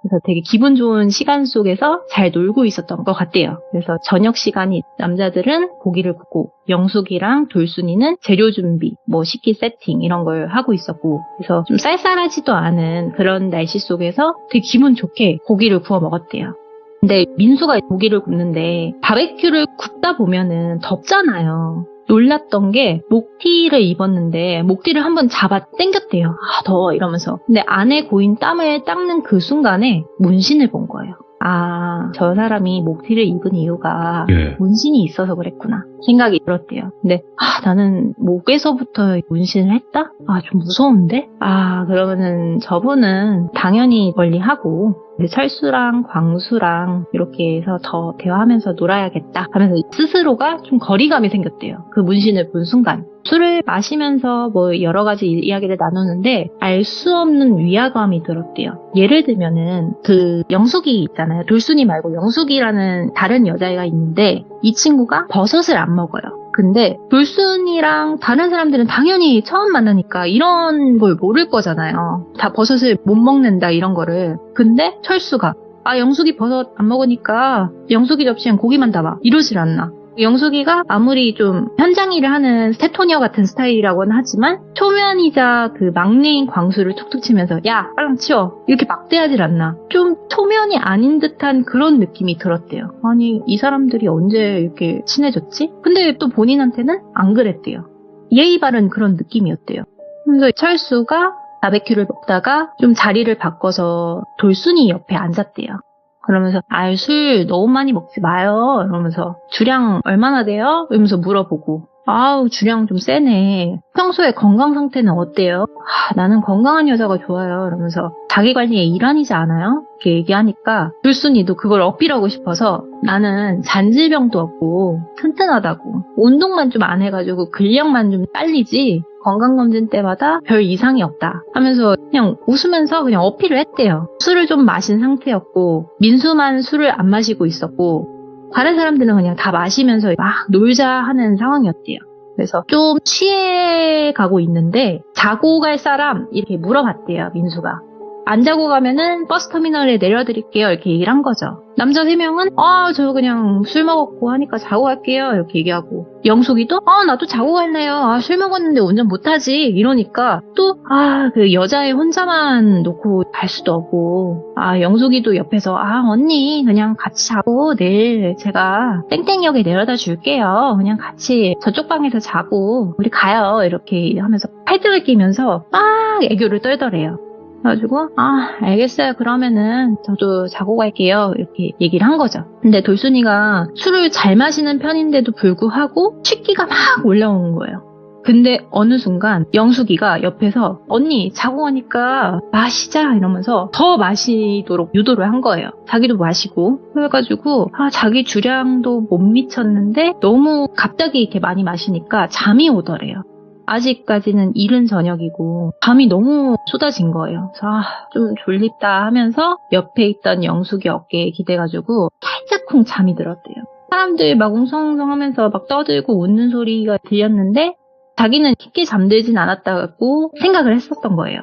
그래서 되게 기분 좋은 시간 속에서 잘 놀고 있었던 것 같대요. 그래서 저녁 시간이 남자들은 고기를 굽고 영숙이랑 돌순이는 재료 준비, 식기 세팅 이런 걸 하고 있었고 그래서 좀 쌀쌀하지도 않은 그런 날씨 속에서 되게 기분 좋게 고기를 구워 먹었대요. 근데 민수가 고기를 굽는데 바베큐를 굽다 보면은 덥잖아요. 놀랐던 게 목티를 입었는데 목티를 한번 잡아 당겼대요. 더워 이러면서. 근데 안에 고인 땀을 닦는 그 순간에 문신을 본 거예요. 저 사람이 목티를 입은 이유가 문신이 있어서 그랬구나 생각이 들었대요. 근데 나는 목에서부터 문신을 했다? 좀 무서운데? 그러면은 저분은 당연히 멀리하고 철수랑 광수랑 이렇게 해서 더 대화하면서 놀아야겠다 하면서 스스로가 좀 거리감이 생겼대요. 그 문신을 본 순간. 술을 마시면서 여러 가지 이야기를 나누는데 알 수 없는 위화감이 들었대요. 예를 들면은 그 영숙이 있잖아요. 돌순이 말고 영숙이라는 다른 여자애가 있는데 이 친구가 버섯을 안 먹어요. 근데 돌순이랑 다른 사람들은 당연히 처음 만나니까 이런 걸 모를 거잖아요. 다 버섯을 못 먹는다 이런 거를. 근데 철수가 영숙이 버섯 안 먹으니까 영숙이 접시엔 고기만 담아 이러질 않나. 영숙이가 아무리 좀 현장 일을 하는 스테토니어 같은 스타일이라고는 하지만 초면이자 그 막내인 광수를 툭툭 치면서 야 빨랑 치워 이렇게 막대하질 않나. 좀 초면이 아닌 듯한 그런 느낌이 들었대요. 아니 이 사람들이 언제 이렇게 친해졌지? 근데 또 본인한테는 안 그랬대요. 예의 바른 그런 느낌이었대요. 그래서 철수가 바베큐를 먹다가 좀 자리를 바꿔서 돌순이 옆에 앉았대요. 그러면서 술 너무 많이 먹지 마요 이러면서 주량 얼마나 돼요? 이러면서 물어보고 주량 좀 세네. 평소에 건강 상태는 어때요? 나는 건강한 여자가 좋아요 이러면서 자기 관리의 일환이지 않아요? 이렇게 얘기하니까 돌순이도 그걸 어필하고 싶어서 나는 잔질병도 없고 튼튼하다고 운동만 좀 안 해가지고 근력만 좀 딸리지 건강검진 때마다 별 이상이 없다 하면서 그냥 웃으면서 그냥 어필을 했대요. 술을 좀 마신 상태였고 민수만 술을 안 마시고 있었고 다른 사람들은 그냥 다 마시면서 막 놀자 하는 상황이었대요. 그래서 좀 취해가고 있는데 자고 갈 사람 이렇게 물어봤대요. 민수가. 안 자고 가면은 버스터미널에 내려드릴게요 이렇게 얘기를 한 거죠. 남자 3명은 저 그냥 술 먹었고 하니까 자고 갈게요 이렇게 얘기하고 영숙이도 나도 자고 갈래요. 술 먹었는데 운전 못하지 이러니까 또 그 여자애 혼자만 놓고 갈 수도 없고 영숙이도 옆에서 언니 그냥 같이 자고 내일 제가 땡땡역에 내려다 줄게요. 그냥 같이 저쪽 방에서 자고 우리 가요 이렇게 하면서 팔등을 끼면서 막 애교를 떨더래요. 그래가지고 알겠어요. 그러면은 저도 자고 갈게요. 이렇게 얘기를 한 거죠. 근데 돌순이가 술을 잘 마시는 편인데도 불구하고 취기가 막 올라오는 거예요. 근데 어느 순간 영숙이가 옆에서 언니 자고 가니까 마시자 이러면서 더 마시도록 유도를 한 거예요. 자기도 마시고. 그래가지고 자기 주량도 못 미쳤는데 너무 갑자기 이렇게 많이 마시니까 잠이 오더래요. 아직까지는 이른 저녁이고 밤이 너무 쏟아진 거예요. 그래서 좀 졸립다 하면서 옆에 있던 영숙이 어깨에 기대가지고 살짝쿵 잠이 들었대요. 사람들 막 웅성웅성 하면서 막 떠들고 웃는 소리가 들렸는데 자기는 깊게 잠들진 않았다고 생각을 했었던 거예요.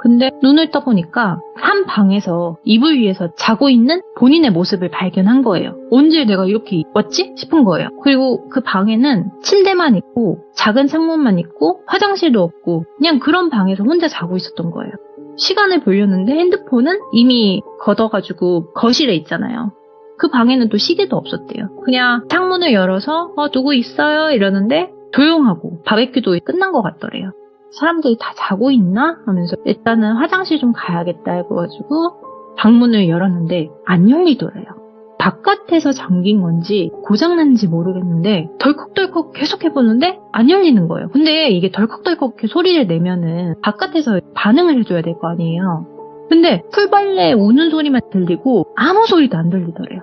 근데 눈을 떠보니까 한 방에서 이불 위에서 자고 있는 본인의 모습을 발견한 거예요. 언제 내가 이렇게 왔지? 싶은 거예요. 그리고 그 방에는 침대만 있고 작은 창문만 있고 화장실도 없고 그냥 그런 방에서 혼자 자고 있었던 거예요. 시간을 보려는데 핸드폰은 이미 걷어가지고 거실에 있잖아요. 그 방에는 또 시계도 없었대요. 그냥 창문을 열어서 누구 있어요? 이러는데 조용하고 바베큐도 끝난 것 같더래요. 사람들이 다 자고 있나? 하면서 일단은 화장실 좀 가야겠다 해가지고 방문을 열었는데 안 열리더래요. 바깥에서 잠긴 건지 고장난지 모르겠는데 덜컥덜컥 계속 해보는데 안 열리는 거예요. 근데 이게 덜컥덜컥 소리를 내면은 바깥에서 반응을 해줘야 될 거 아니에요. 근데 풀벌레 우는 소리만 들리고 아무 소리도 안 들리더래요.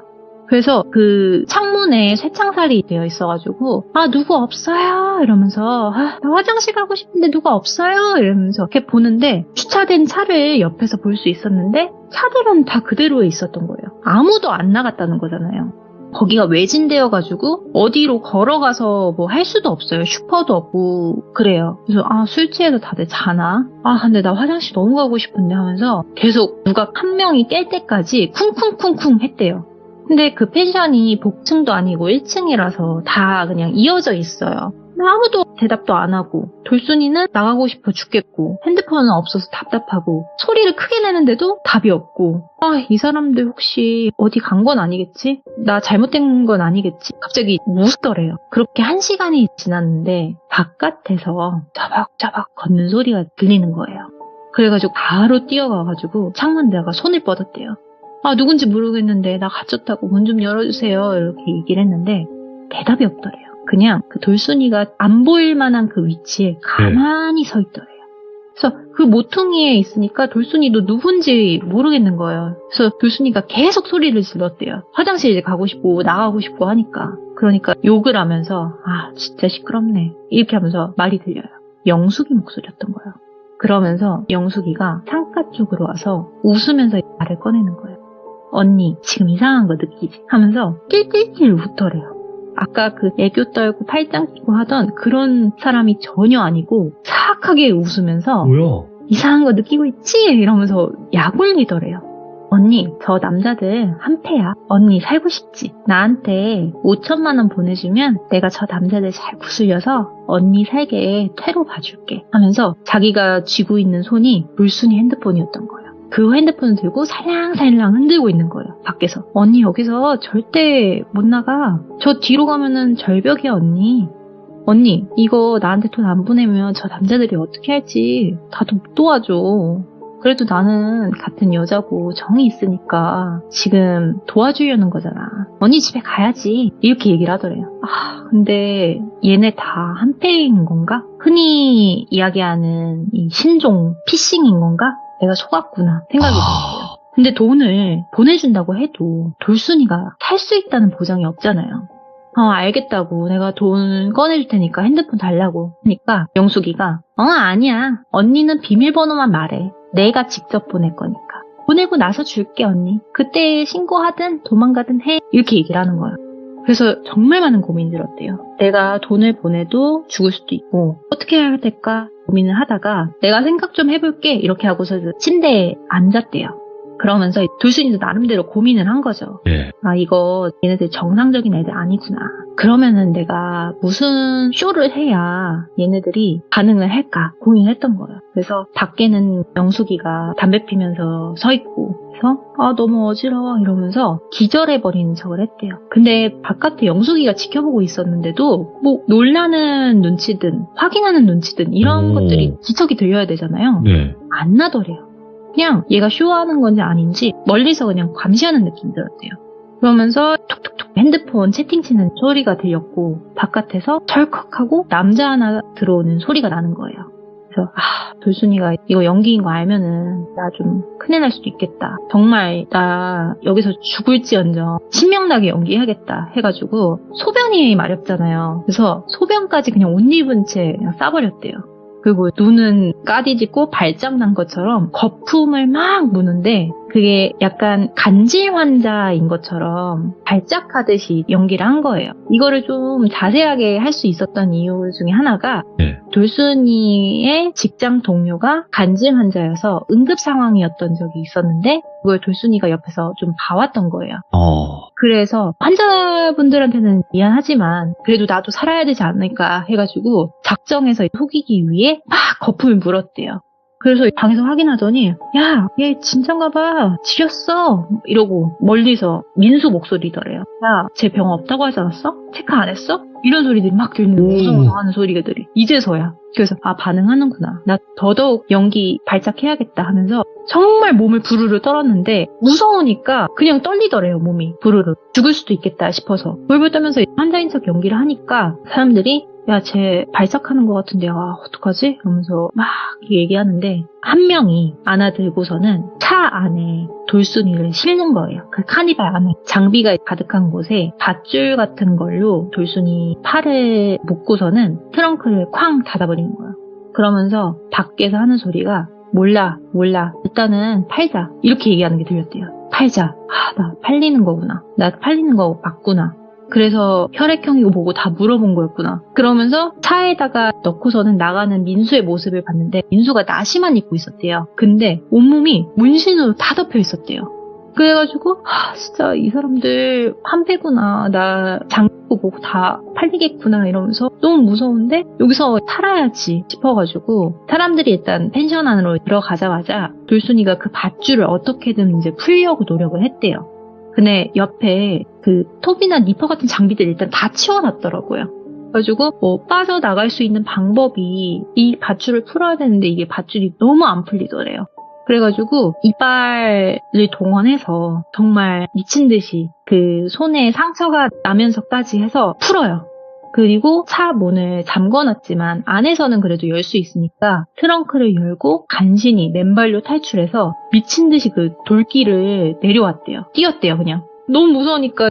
그래서 그 창문에 쇠창살이 되어 있어가지고 누구 없어요 이러면서 나 화장실 가고 싶은데 누가 없어요 이러면서 이렇게 보는데 주차된 차를 옆에서 볼 수 있었는데 차들은 다 그대로에 있었던 거예요. 아무도 안 나갔다는 거잖아요. 거기가 외진되어가지고 어디로 걸어가서 뭐 할 수도 없어요. 슈퍼도 없고 그래요. 그래서 술 취해서 다들 자나? 근데 나 화장실 너무 가고 싶은데 하면서 계속 누가 한 명이 깰 때까지 쿵쿵쿵쿵 했대요. 근데 그 펜션이 복층도 아니고 1층이라서 다 그냥 이어져 있어요. 근데 아무도 대답도 안 하고 돌순이는 나가고 싶어 죽겠고 핸드폰은 없어서 답답하고 소리를 크게 내는데도 답이 없고 이 사람들 혹시 어디 간 건 아니겠지? 나 잘못된 건 아니겠지? 갑자기 웃더래요. 그렇게 1시간이 지났는데 바깥에서 자박자박 걷는 소리가 들리는 거예요. 그래가지고 바로 뛰어가가지고 창문에다가 손을 뻗었대요. 누군지 모르겠는데 나 갇혔다고 문 좀 열어주세요 이렇게 얘기를 했는데 대답이 없더래요. 그냥 그 돌순이가 안 보일 만한 그 위치에 가만히 서 있더래요. 그래서 그 모퉁이에 있으니까 돌순이도 누군지 모르겠는 거예요. 그래서 돌순이가 계속 소리를 질렀대요. 화장실 가고 싶고 나가고 싶고 하니까. 그러니까 욕을 하면서 진짜 시끄럽네 이렇게 하면서 말이 들려요. 영숙이 목소리였던 거예요. 그러면서 영숙이가 창가 쪽으로 와서 웃으면서 말을 꺼내는 거예요. 언니 지금 이상한 거 느끼지? 하면서 낄낄낄 웃더래요. 아까 그 애교 떨고 팔짱 끼고 하던 그런 사람이 전혀 아니고 사악하게 웃으면서 뭐야? 이상한 거 느끼고 있지? 이러면서 약 올리더래요. 언니 저 남자들 한패야. 언니 살고 싶지? 나한테 5천만 원 보내주면 내가 저 남자들 잘 구슬려서 언니 살게 퇴로 봐줄게 하면서 자기가 쥐고 있는 손이 돌순이 핸드폰이었던 거예요. 그 핸드폰을 들고 살랑살랑 흔들고 있는 거예요. 밖에서. 언니 여기서 절대 못 나가. 저 뒤로 가면은 절벽이야 언니. 언니 이거 나한테 돈 안 보내면 저 남자들이 어떻게 할지 다도 못 도와줘. 그래도 나는 같은 여자고 정이 있으니까 지금 도와주려는 거잖아. 언니 집에 가야지. 이렇게 얘기를 하더래요. 근데 얘네 다 한패인 건가? 흔히 이야기하는 이 신종 피싱인 건가? 내가 속았구나 생각이 들었어요. 근데 돈을 보내준다고 해도 돌순이가 탈 수 있다는 보장이 없잖아요. 알겠다고 내가 돈 꺼내줄 테니까 핸드폰 달라고 하니까 영숙이가 아니야. 언니는 비밀번호만 말해. 내가 직접 보낼 거니까. 보내고 나서 줄게 언니. 그때 신고하든 도망가든 해. 이렇게 얘기를 하는 거예요. 그래서 정말 많은 고민이 들었대요. 내가 돈을 보내도 죽을 수도 있고 어떻게 해야 될까 고민을 하다가 내가 생각 좀 해볼게 이렇게 하고서 침대에 앉았대요. 그러면서 돌순이도 나름대로 고민을 한 거죠. 네. 이거 얘네들 정상적인 애들 아니구나. 그러면은 내가 무슨 쇼를 해야 얘네들이 반응을 할까 고민을 했던 거예요. 그래서 밖에는 영숙이가 담배 피면서 서 있고 그래서 너무 어지러워 이러면서 기절해버리는 척을 했대요. 근데 바깥에 영숙이가 지켜보고 있었는데도 뭐 놀라는 눈치든 확인하는 눈치든 이런 것들이 지척이 들려야 되잖아요. 네. 안 나더래요. 그냥 얘가 쇼하는 건지 아닌지 멀리서 그냥 감시하는 느낌이 들었대요. 그러면서 톡톡톡 핸드폰 채팅 치는 소리가 들렸고 바깥에서 철컥하고 남자 하나 들어오는 소리가 나는 거예요. 그래서 돌순이가 이거 연기인 거 알면은 나 좀 큰일 날 수도 있겠다. 정말 나 여기서 죽을지언정 신명나게 연기해야겠다 해가지고 소변이 마렵잖아요. 그래서 소변까지 그냥 옷 입은 채 그냥 싸버렸대요. 그리고 눈은 까디짓고 발작난 것처럼 거품을 막 무는데 그게 약간 간질 환자인 것처럼 발작하듯이 연기를 한 거예요. 이거를 좀 자세하게 할 수 있었던 이유 중에 하나가 돌순이의 직장 동료가 간질 환자여서 응급 상황이었던 적이 있었는데 그걸 돌순이가 옆에서 좀 봐왔던 거예요. 그래서 환자분들한테는 미안하지만 그래도 나도 살아야 되지 않을까 해가지고 작정해서 속이기 위해 막 거품을 물었대요. 그래서 방에서 확인하더니 야, 얘 진짠가 봐. 지렸어. 이러고 멀리서 민수 목소리더래요. 야, 쟤 병 없다고 하지 않았어? 체크 안 했어? 이런 소리들이 막 들리는 무서워서 하는 소리들이 이제서야. 그래서 반응하는구나. 나 더더욱 연기 발작해야겠다 하면서 정말 몸을 부르르 떨었는데 무서우니까 그냥 떨리더래요. 몸이 부르르. 죽을 수도 있겠다 싶어서 벌벌 떨면서 환자인 척 연기를 하니까 사람들이 야, 쟤 발작하는 것 같은데 어떡하지? 이러면서 막 얘기하는데 한 명이 안아들고서는 차 안에 돌순이를 실는 거예요. 그 카니발 안에 장비가 가득한 곳에 밧줄 같은 걸로 돌순이 팔을 묶고서는 트렁크를 쾅 닫아버리는 거예요. 그러면서 밖에서 하는 소리가 몰라 일단은 팔자 이렇게 얘기하는 게 들렸대요. 팔자. 나 팔리는 거구나. 나 팔리는 거 맞구나. 그래서 혈액형이고 뭐고 다 물어본 거였구나. 그러면서 차에다가 넣고서는 나가는 민수의 모습을 봤는데 민수가 나시만 입고 있었대요. 근데 온몸이 문신으로 다 덮여 있었대요. 그래가지고 진짜 이 사람들 한패구나. 나 장고 보고 다 팔리겠구나 이러면서 너무 무서운데 여기서 살아야지 싶어가지고 사람들이 일단 펜션 안으로 들어가자마자 돌순이가 그 밧줄을 어떻게든 이제 풀려고 노력을 했대요. 근데 옆에 그 톱이나 니퍼 같은 장비들 일단 다 치워놨더라고요. 그래가지고 빠져나갈 수 있는 방법이 이 밧줄을 풀어야 되는데 이게 밧줄이 너무 안 풀리더래요. 그래가지고 이빨을 동원해서 정말 미친 듯이 그 손에 상처가 나면서까지 해서 풀어요. 그리고 차 문을 잠궈놨지만 안에서는 그래도 열 수 있으니까 트렁크를 열고 간신히 맨발로 탈출해서 미친 듯이 그 돌길을 내려왔대요. 뛰었대요, 그냥. 너무 무서우니까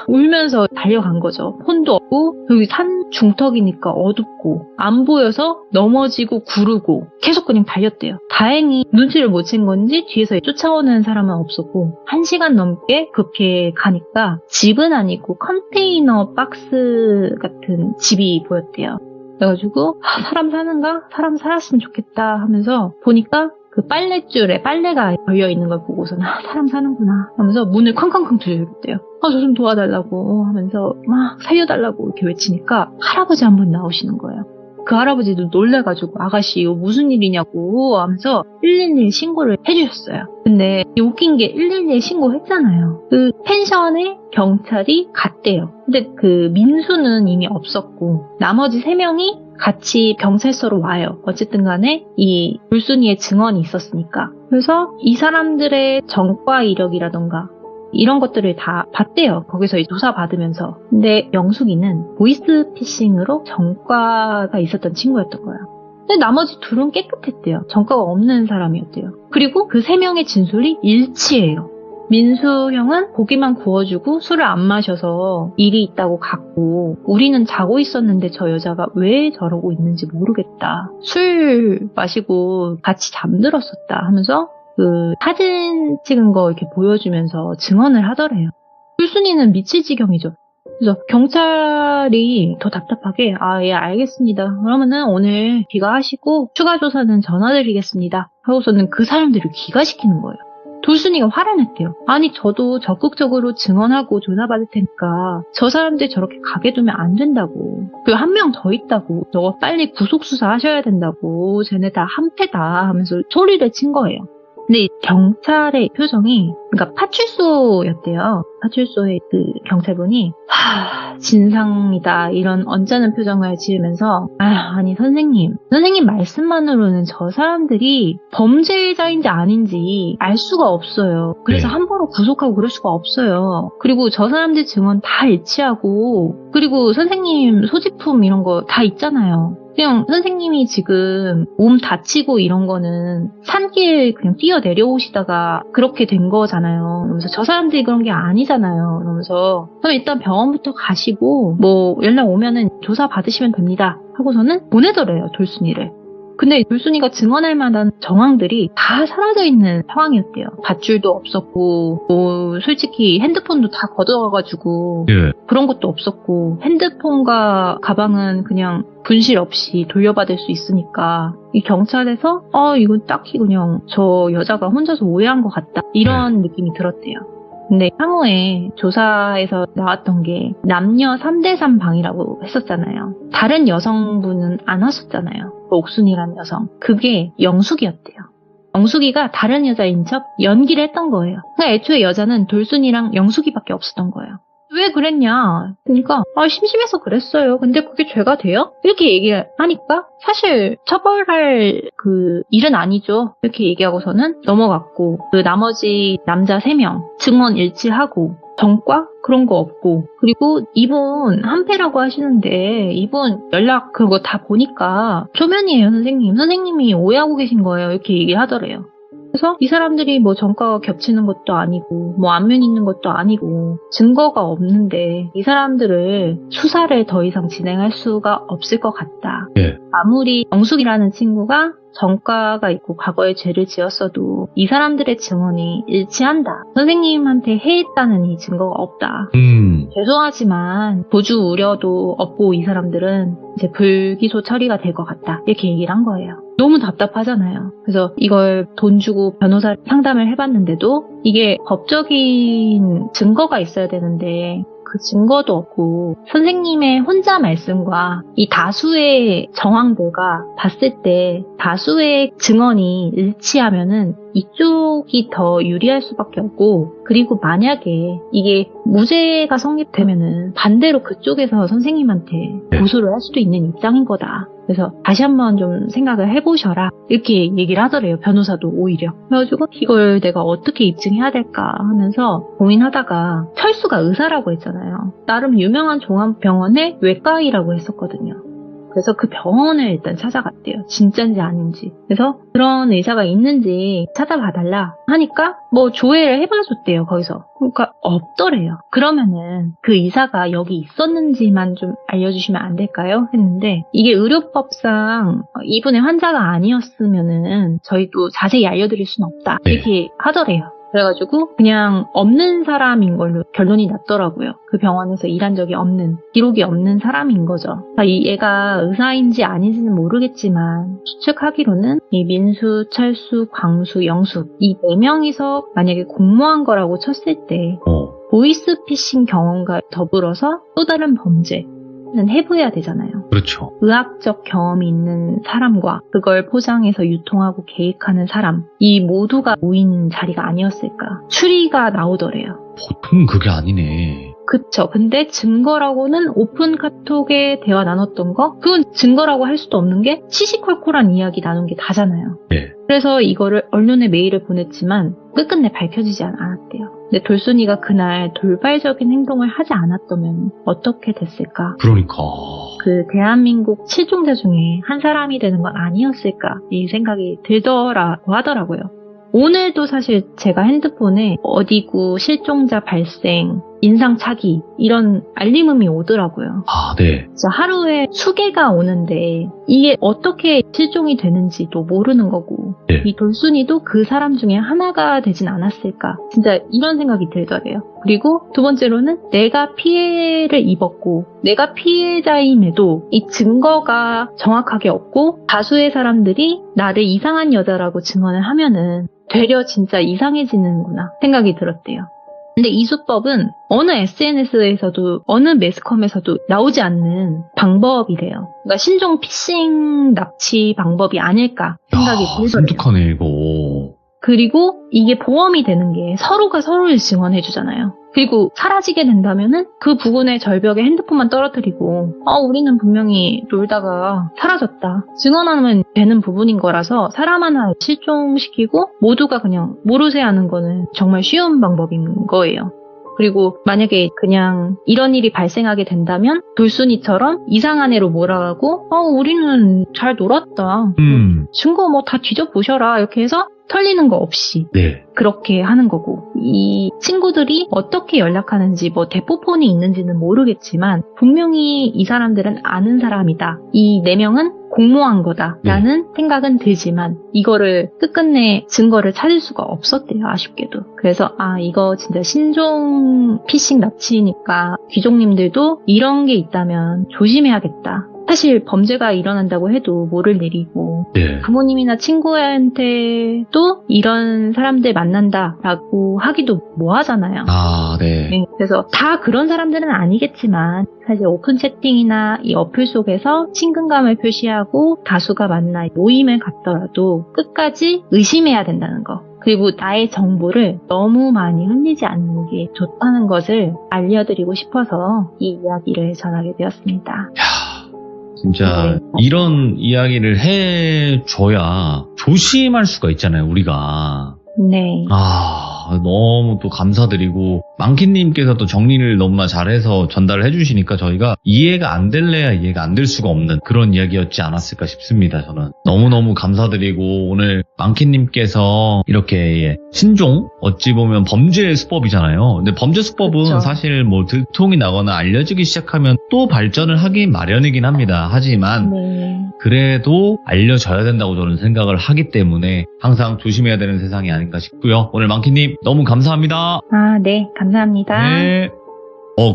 울면서 달려간 거죠. 폰도 없고 여기 산 중턱이니까 어둡고 안 보여서 넘어지고 구르고 계속 그냥 달렸대요. 다행히 눈치를 못 챈 건지 뒤에서 쫓아오는 사람은 없었고 1시간 넘게 그렇게 가니까 집은 아니고 컨테이너 박스 같은 집이 보였대요. 그래가지고 사람 사는가? 사람 살았으면 좋겠다 하면서 보니까 그 빨랫줄에 빨래가 걸려있는 걸 보고서는 사람 사는구나 하면서 문을 쾅쾅쾅 두드렸대요. 저 좀 도와달라고 하면서 막 살려달라고 이렇게 외치니까 할아버지 한 분 나오시는 거예요. 그 할아버지도 놀래가지고 아가씨 이거 무슨 일이냐고 하면서 112 신고를 해주셨어요. 근데 웃긴 게 112에 신고했잖아요. 그 펜션에 경찰이 갔대요. 근데 그 민수는 이미 없었고 나머지 3명이 같이 경찰서로 와요. 어쨌든 간에 이 돌순이의 증언이 있었으니까. 그래서 이 사람들의 전과 이력이라던가 이런 것들을 다 봤대요. 거기서 조사받으면서. 근데 영숙이는 보이스피싱으로 전과가 있었던 친구였던 거예요. 근데 나머지 둘은 깨끗했대요. 전과가 없는 사람이었대요. 그리고 그 3명의 진술이 일치해요. 민수 형은 고기만 구워주고 술을 안 마셔서 일이 있다고 갔고 우리는 자고 있었는데 저 여자가 왜 저러고 있는지 모르겠다. 술 마시고 같이 잠들었었다 하면서 그 사진 찍은 거 이렇게 보여주면서 증언을 하더래요. 불순이는 미칠 지경이죠. 그래서 경찰이 더 답답하게 예 알겠습니다. 그러면은 오늘 귀가하시고 추가 조사는 전화드리겠습니다. 하고서는 그 사람들을 귀가시키는 거예요. 돌순이가 화를 냈대요. 아니 저도 적극적으로 증언하고 조사받을 테니까 저 사람들 저렇게 가게 두면 안 된다고. 그리고 한 명 더 있다고. 저거 빨리 구속수사 하셔야 된다고. 쟤네 다 한패다 하면서 소리를 친 거예요. 근데 경찰의 표정이 그러니까 파출소였대요. 파출소의 그 경찰분이 진상이다 이런 언짢은 표정을 지으면서 아니 선생님 말씀만으로는 저 사람들이 범죄자인지 아닌지 알 수가 없어요. 그래서 네. 함부로 구속하고 그럴 수가 없어요. 그리고 저 사람들 증언 다 일치하고 그리고 선생님 소지품 이런 거 다 있잖아요. 그냥 선생님이 지금 몸 다치고 이런 거는 산길 그냥 뛰어 내려오시다가 그렇게 된 거잖아요. 그러면서 저 사람들이 그런 게 아니잖아요. 그러면서 그럼 일단 병원부터 가시고 뭐 연락 오면은 조사 받으시면 됩니다. 하고서는 보내더래요, 돌순이를. 근데 돌순이가 증언할 만한 정황들이 다 사라져 있는 상황이었대요. 밧줄도 없었고 뭐 솔직히 핸드폰도 다 걷어가가지고 예. 그런 것도 없었고 핸드폰과 가방은 그냥 분실 없이 돌려받을 수 있으니까 이 경찰에서 이건 딱히 그냥 저 여자가 혼자서 오해한 것 같다 이런 느낌이 들었대요. 근데 향후에 조사에서 나왔던 게 남녀 3대3 방이라고 했었잖아요. 다른 여성분은 안 왔었잖아요. 옥순이라는 여성. 그게 영숙이었대요. 영숙이가 다른 여자인 척 연기를 했던 거예요. 그러니까 애초에 여자는 돌순이랑 영숙이밖에 없었던 거예요. 왜 그랬냐? 그러니까 심심해서 그랬어요. 근데 그게 죄가 돼요? 이렇게 얘기를 하니까 사실 처벌할 그 일은 아니죠. 이렇게 얘기하고서는 넘어갔고 그 나머지 남자 3명 증언 일치하고 전과 그런 거 없고 그리고 이분 한패라고 하시는데 이분 연락 그거 다 보니까 초면이에요. 선생님이 오해하고 계신 거예요. 이렇게 얘기하더래요. 그래서 이 사람들이 뭐 전과가 겹치는 것도 아니고 뭐 안면 있는 것도 아니고 증거가 없는데 이 사람들을 수사를 더 이상 진행할 수가 없을 것 같다. 예. 아무리 영숙이라는 친구가 전과가 있고 과거에 죄를 지었어도 이 사람들의 증언이 일치한다. 선생님한테 해했다는 이 증거가 없다. 죄송하지만 도주 우려도 없고 이 사람들은 이제 불기소 처리가 될 것 같다. 이렇게 얘기를 한 거예요. 너무 답답하잖아요. 그래서 이걸 돈 주고 변호사 상담을 해봤는데도 이게 법적인 증거가 있어야 되는데 그 증거도 없고 선생님의 혼자 말씀과 이 다수의 정황들과 봤을 때 다수의 증언이 일치하면은 이쪽이 더 유리할 수밖에 없고, 그리고 만약에 이게 무죄가 성립되면은 반대로 그쪽에서 선생님한테 고소를 할 수도 있는 입장인 거다. 그래서 다시 한번 좀 생각을 해보셔라. 이렇게 얘기를 하더래요. 변호사도 오히려. 그래가지고 이걸 내가 어떻게 입증해야 될까 하면서 고민하다가 철수가 의사라고 했잖아요. 나름 유명한 종합병원의 외과의라고 했었거든요. 그래서 그 병원을 일단 찾아갔대요. 진짜인지 아닌지. 그래서 그런 의사가 있는지 찾아봐달라 하니까 뭐 조회를 해봐줬대요. 거기서. 그러니까 없더래요. 그러면은 그 의사가 여기 있었는지만 좀 알려주시면 안 될까요? 했는데 이게 의료법상 이분의 환자가 아니었으면은 저희도 자세히 알려드릴 수는 없다. 이렇게 하더래요. 그래가지고 그냥 없는 사람인 걸로 결론이 났더라고요. 그 병원에서 일한 적이 없는, 기록이 없는 사람인 거죠. 이 얘가 의사인지 아닌지는 모르겠지만 추측하기로는 이 민수, 철수, 광수, 영수 이 4명이서 만약에 공모한 거라고 쳤을 때 보이스피싱 경험과 더불어서 또 다른 범죄 는 해부해야 되잖아요. 그렇죠. 의학적 경험이 있는 사람과 그걸 포장해서 유통하고 계획하는 사람, 이 모두가 모인 자리가 아니었을까. 추리가 나오더래요. 보통 그게 아니네. 그쵸. 근데 증거라고는 오픈 카톡에 대화 나눴던 거, 그건 증거라고 할 수도 없는 게 시시콜콜한 이야기 나눈 게 다잖아요. 네. 그래서 이거를 언론에 메일을 보냈지만 끝끝내 밝혀지지 않았대요. 근데 돌순이가 그날 돌발적인 행동을 하지 않았다면 어떻게 됐을까? 그러니까. 그 대한민국 실종자 중에 한 사람이 되는 건 아니었을까? 이 생각이 들더라고 하더라고요. 오늘도 사실 제가 핸드폰에 어디구 실종자 발생, 인상착의 이런 알림음이 오더라고요. 아, 네. 그래서 하루에 수개가 오는데 이게 어떻게 실종이 되는지도 모르는 거고 네. 이 돌순이도 그 사람 중에 하나가 되진 않았을까. 진짜 이런 생각이 들더래요. 그리고 두 번째로는 내가 피해를 입었고 내가 피해자임에도 이 증거가 정확하게 없고 다수의 사람들이 나를 이상한 여자라고 증언을 하면은 되려 진짜 이상해지는구나 생각이 들었대요. 근데 이 수법은 어느 SNS에서도 어느 매스컴에서도 나오지 않는 방법이래요. 그러니까 신종 피싱 납치 방법이 아닐까 생각이 들더래요. 섬뜩하네 이거. 그리고 이게 보험이 되는 게 서로가 서로를 증언해주잖아요. 그리고 사라지게 된다면은 그 부분의 절벽에 핸드폰만 떨어뜨리고 우리는 분명히 놀다가 사라졌다. 증언하면 되는 부분인 거라서 사람 하나 실종시키고 모두가 그냥 모르쇠 하는 거는 정말 쉬운 방법인 거예요. 그리고 만약에 그냥 이런 일이 발생하게 된다면 돌순이처럼 이상한 애로 몰아가고 우리는 잘 놀았다. 증거 뭐 다 뒤져보셔라. 이렇게 해서 털리는 거 없이 네. 그렇게 하는 거고 이 친구들이 어떻게 연락하는지 뭐 대포폰이 있는지는 모르겠지만 분명히 이 사람들은 아는 사람이다. 이 4명은 공모한 거다라는 생각은 들지만 이거를 끝끝내 증거를 찾을 수가 없었대요. 아쉽게도. 그래서 이거 진짜 신종 피싱 납치니까 귀족님들도 이런 게 있다면 조심해야겠다. 사실 범죄가 일어난다고 해도 모를 일이고 네. 부모님이나 친구한테도 이런 사람들 만난다라고 하기도 뭐하잖아요. 네. 네, 그래서 다 그런 사람들은 아니겠지만 사실 오픈 채팅이나 이 어플 속에서 친근감을 표시하고 다수가 만나 모임을 갖더라도 끝까지 의심해야 된다는 거. 그리고 나의 정보를 너무 많이 흘리지 않는 게 좋다는 것을 알려드리고 싶어서 이 이야기를 전하게 되었습니다. 진짜 이런 이야기를 해줘야 조심할 수가 있잖아요, 우리가. 네. 너무 또 감사드리고 망키님께서도 정리를 너무나 잘해서 전달을 해주시니까 저희가 이해가 안 될래야 이해가 안 될 수가 없는 그런 이야기였지 않았을까 싶습니다. 저는 너무너무 감사드리고 오늘 망키님께서 이렇게 신종 어찌 보면 범죄 수법이잖아요. 근데 범죄 수법은 그쵸. 사실 뭐 들통이 나거나 알려지기 시작하면 또 발전을 하기 마련이긴 합니다. 하지만 네. 그래도 알려져야 된다고 저는 생각을 하기 때문에 항상 조심해야 되는 세상이 아닌가 싶고요. 오늘 망키님 너무 감사합니다. 아, 네. 감사합니다. 네.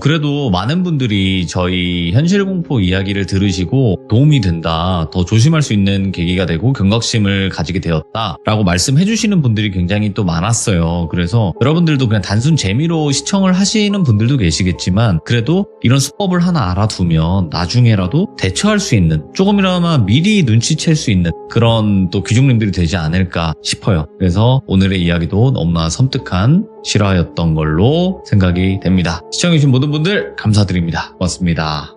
그래도 많은 분들이 저희 현실공포 이야기를 들으시고 도움이 된다, 더 조심할 수 있는 계기가 되고 경각심을 가지게 되었다라고 말씀해 주시는 분들이 굉장히 또 많았어요. 그래서 여러분들도 그냥 단순 재미로 시청을 하시는 분들도 계시겠지만 그래도 이런 수법을 하나 알아두면 나중에라도 대처할 수 있는, 조금이나마 미리 눈치챌 수 있는 그런 또 귀중님들이 되지 않을까 싶어요. 그래서 오늘의 이야기도 너무나 섬뜩한 실화였던 걸로 생각이 됩니다. 시청해주신 모든 분들 감사드립니다. 고맙습니다.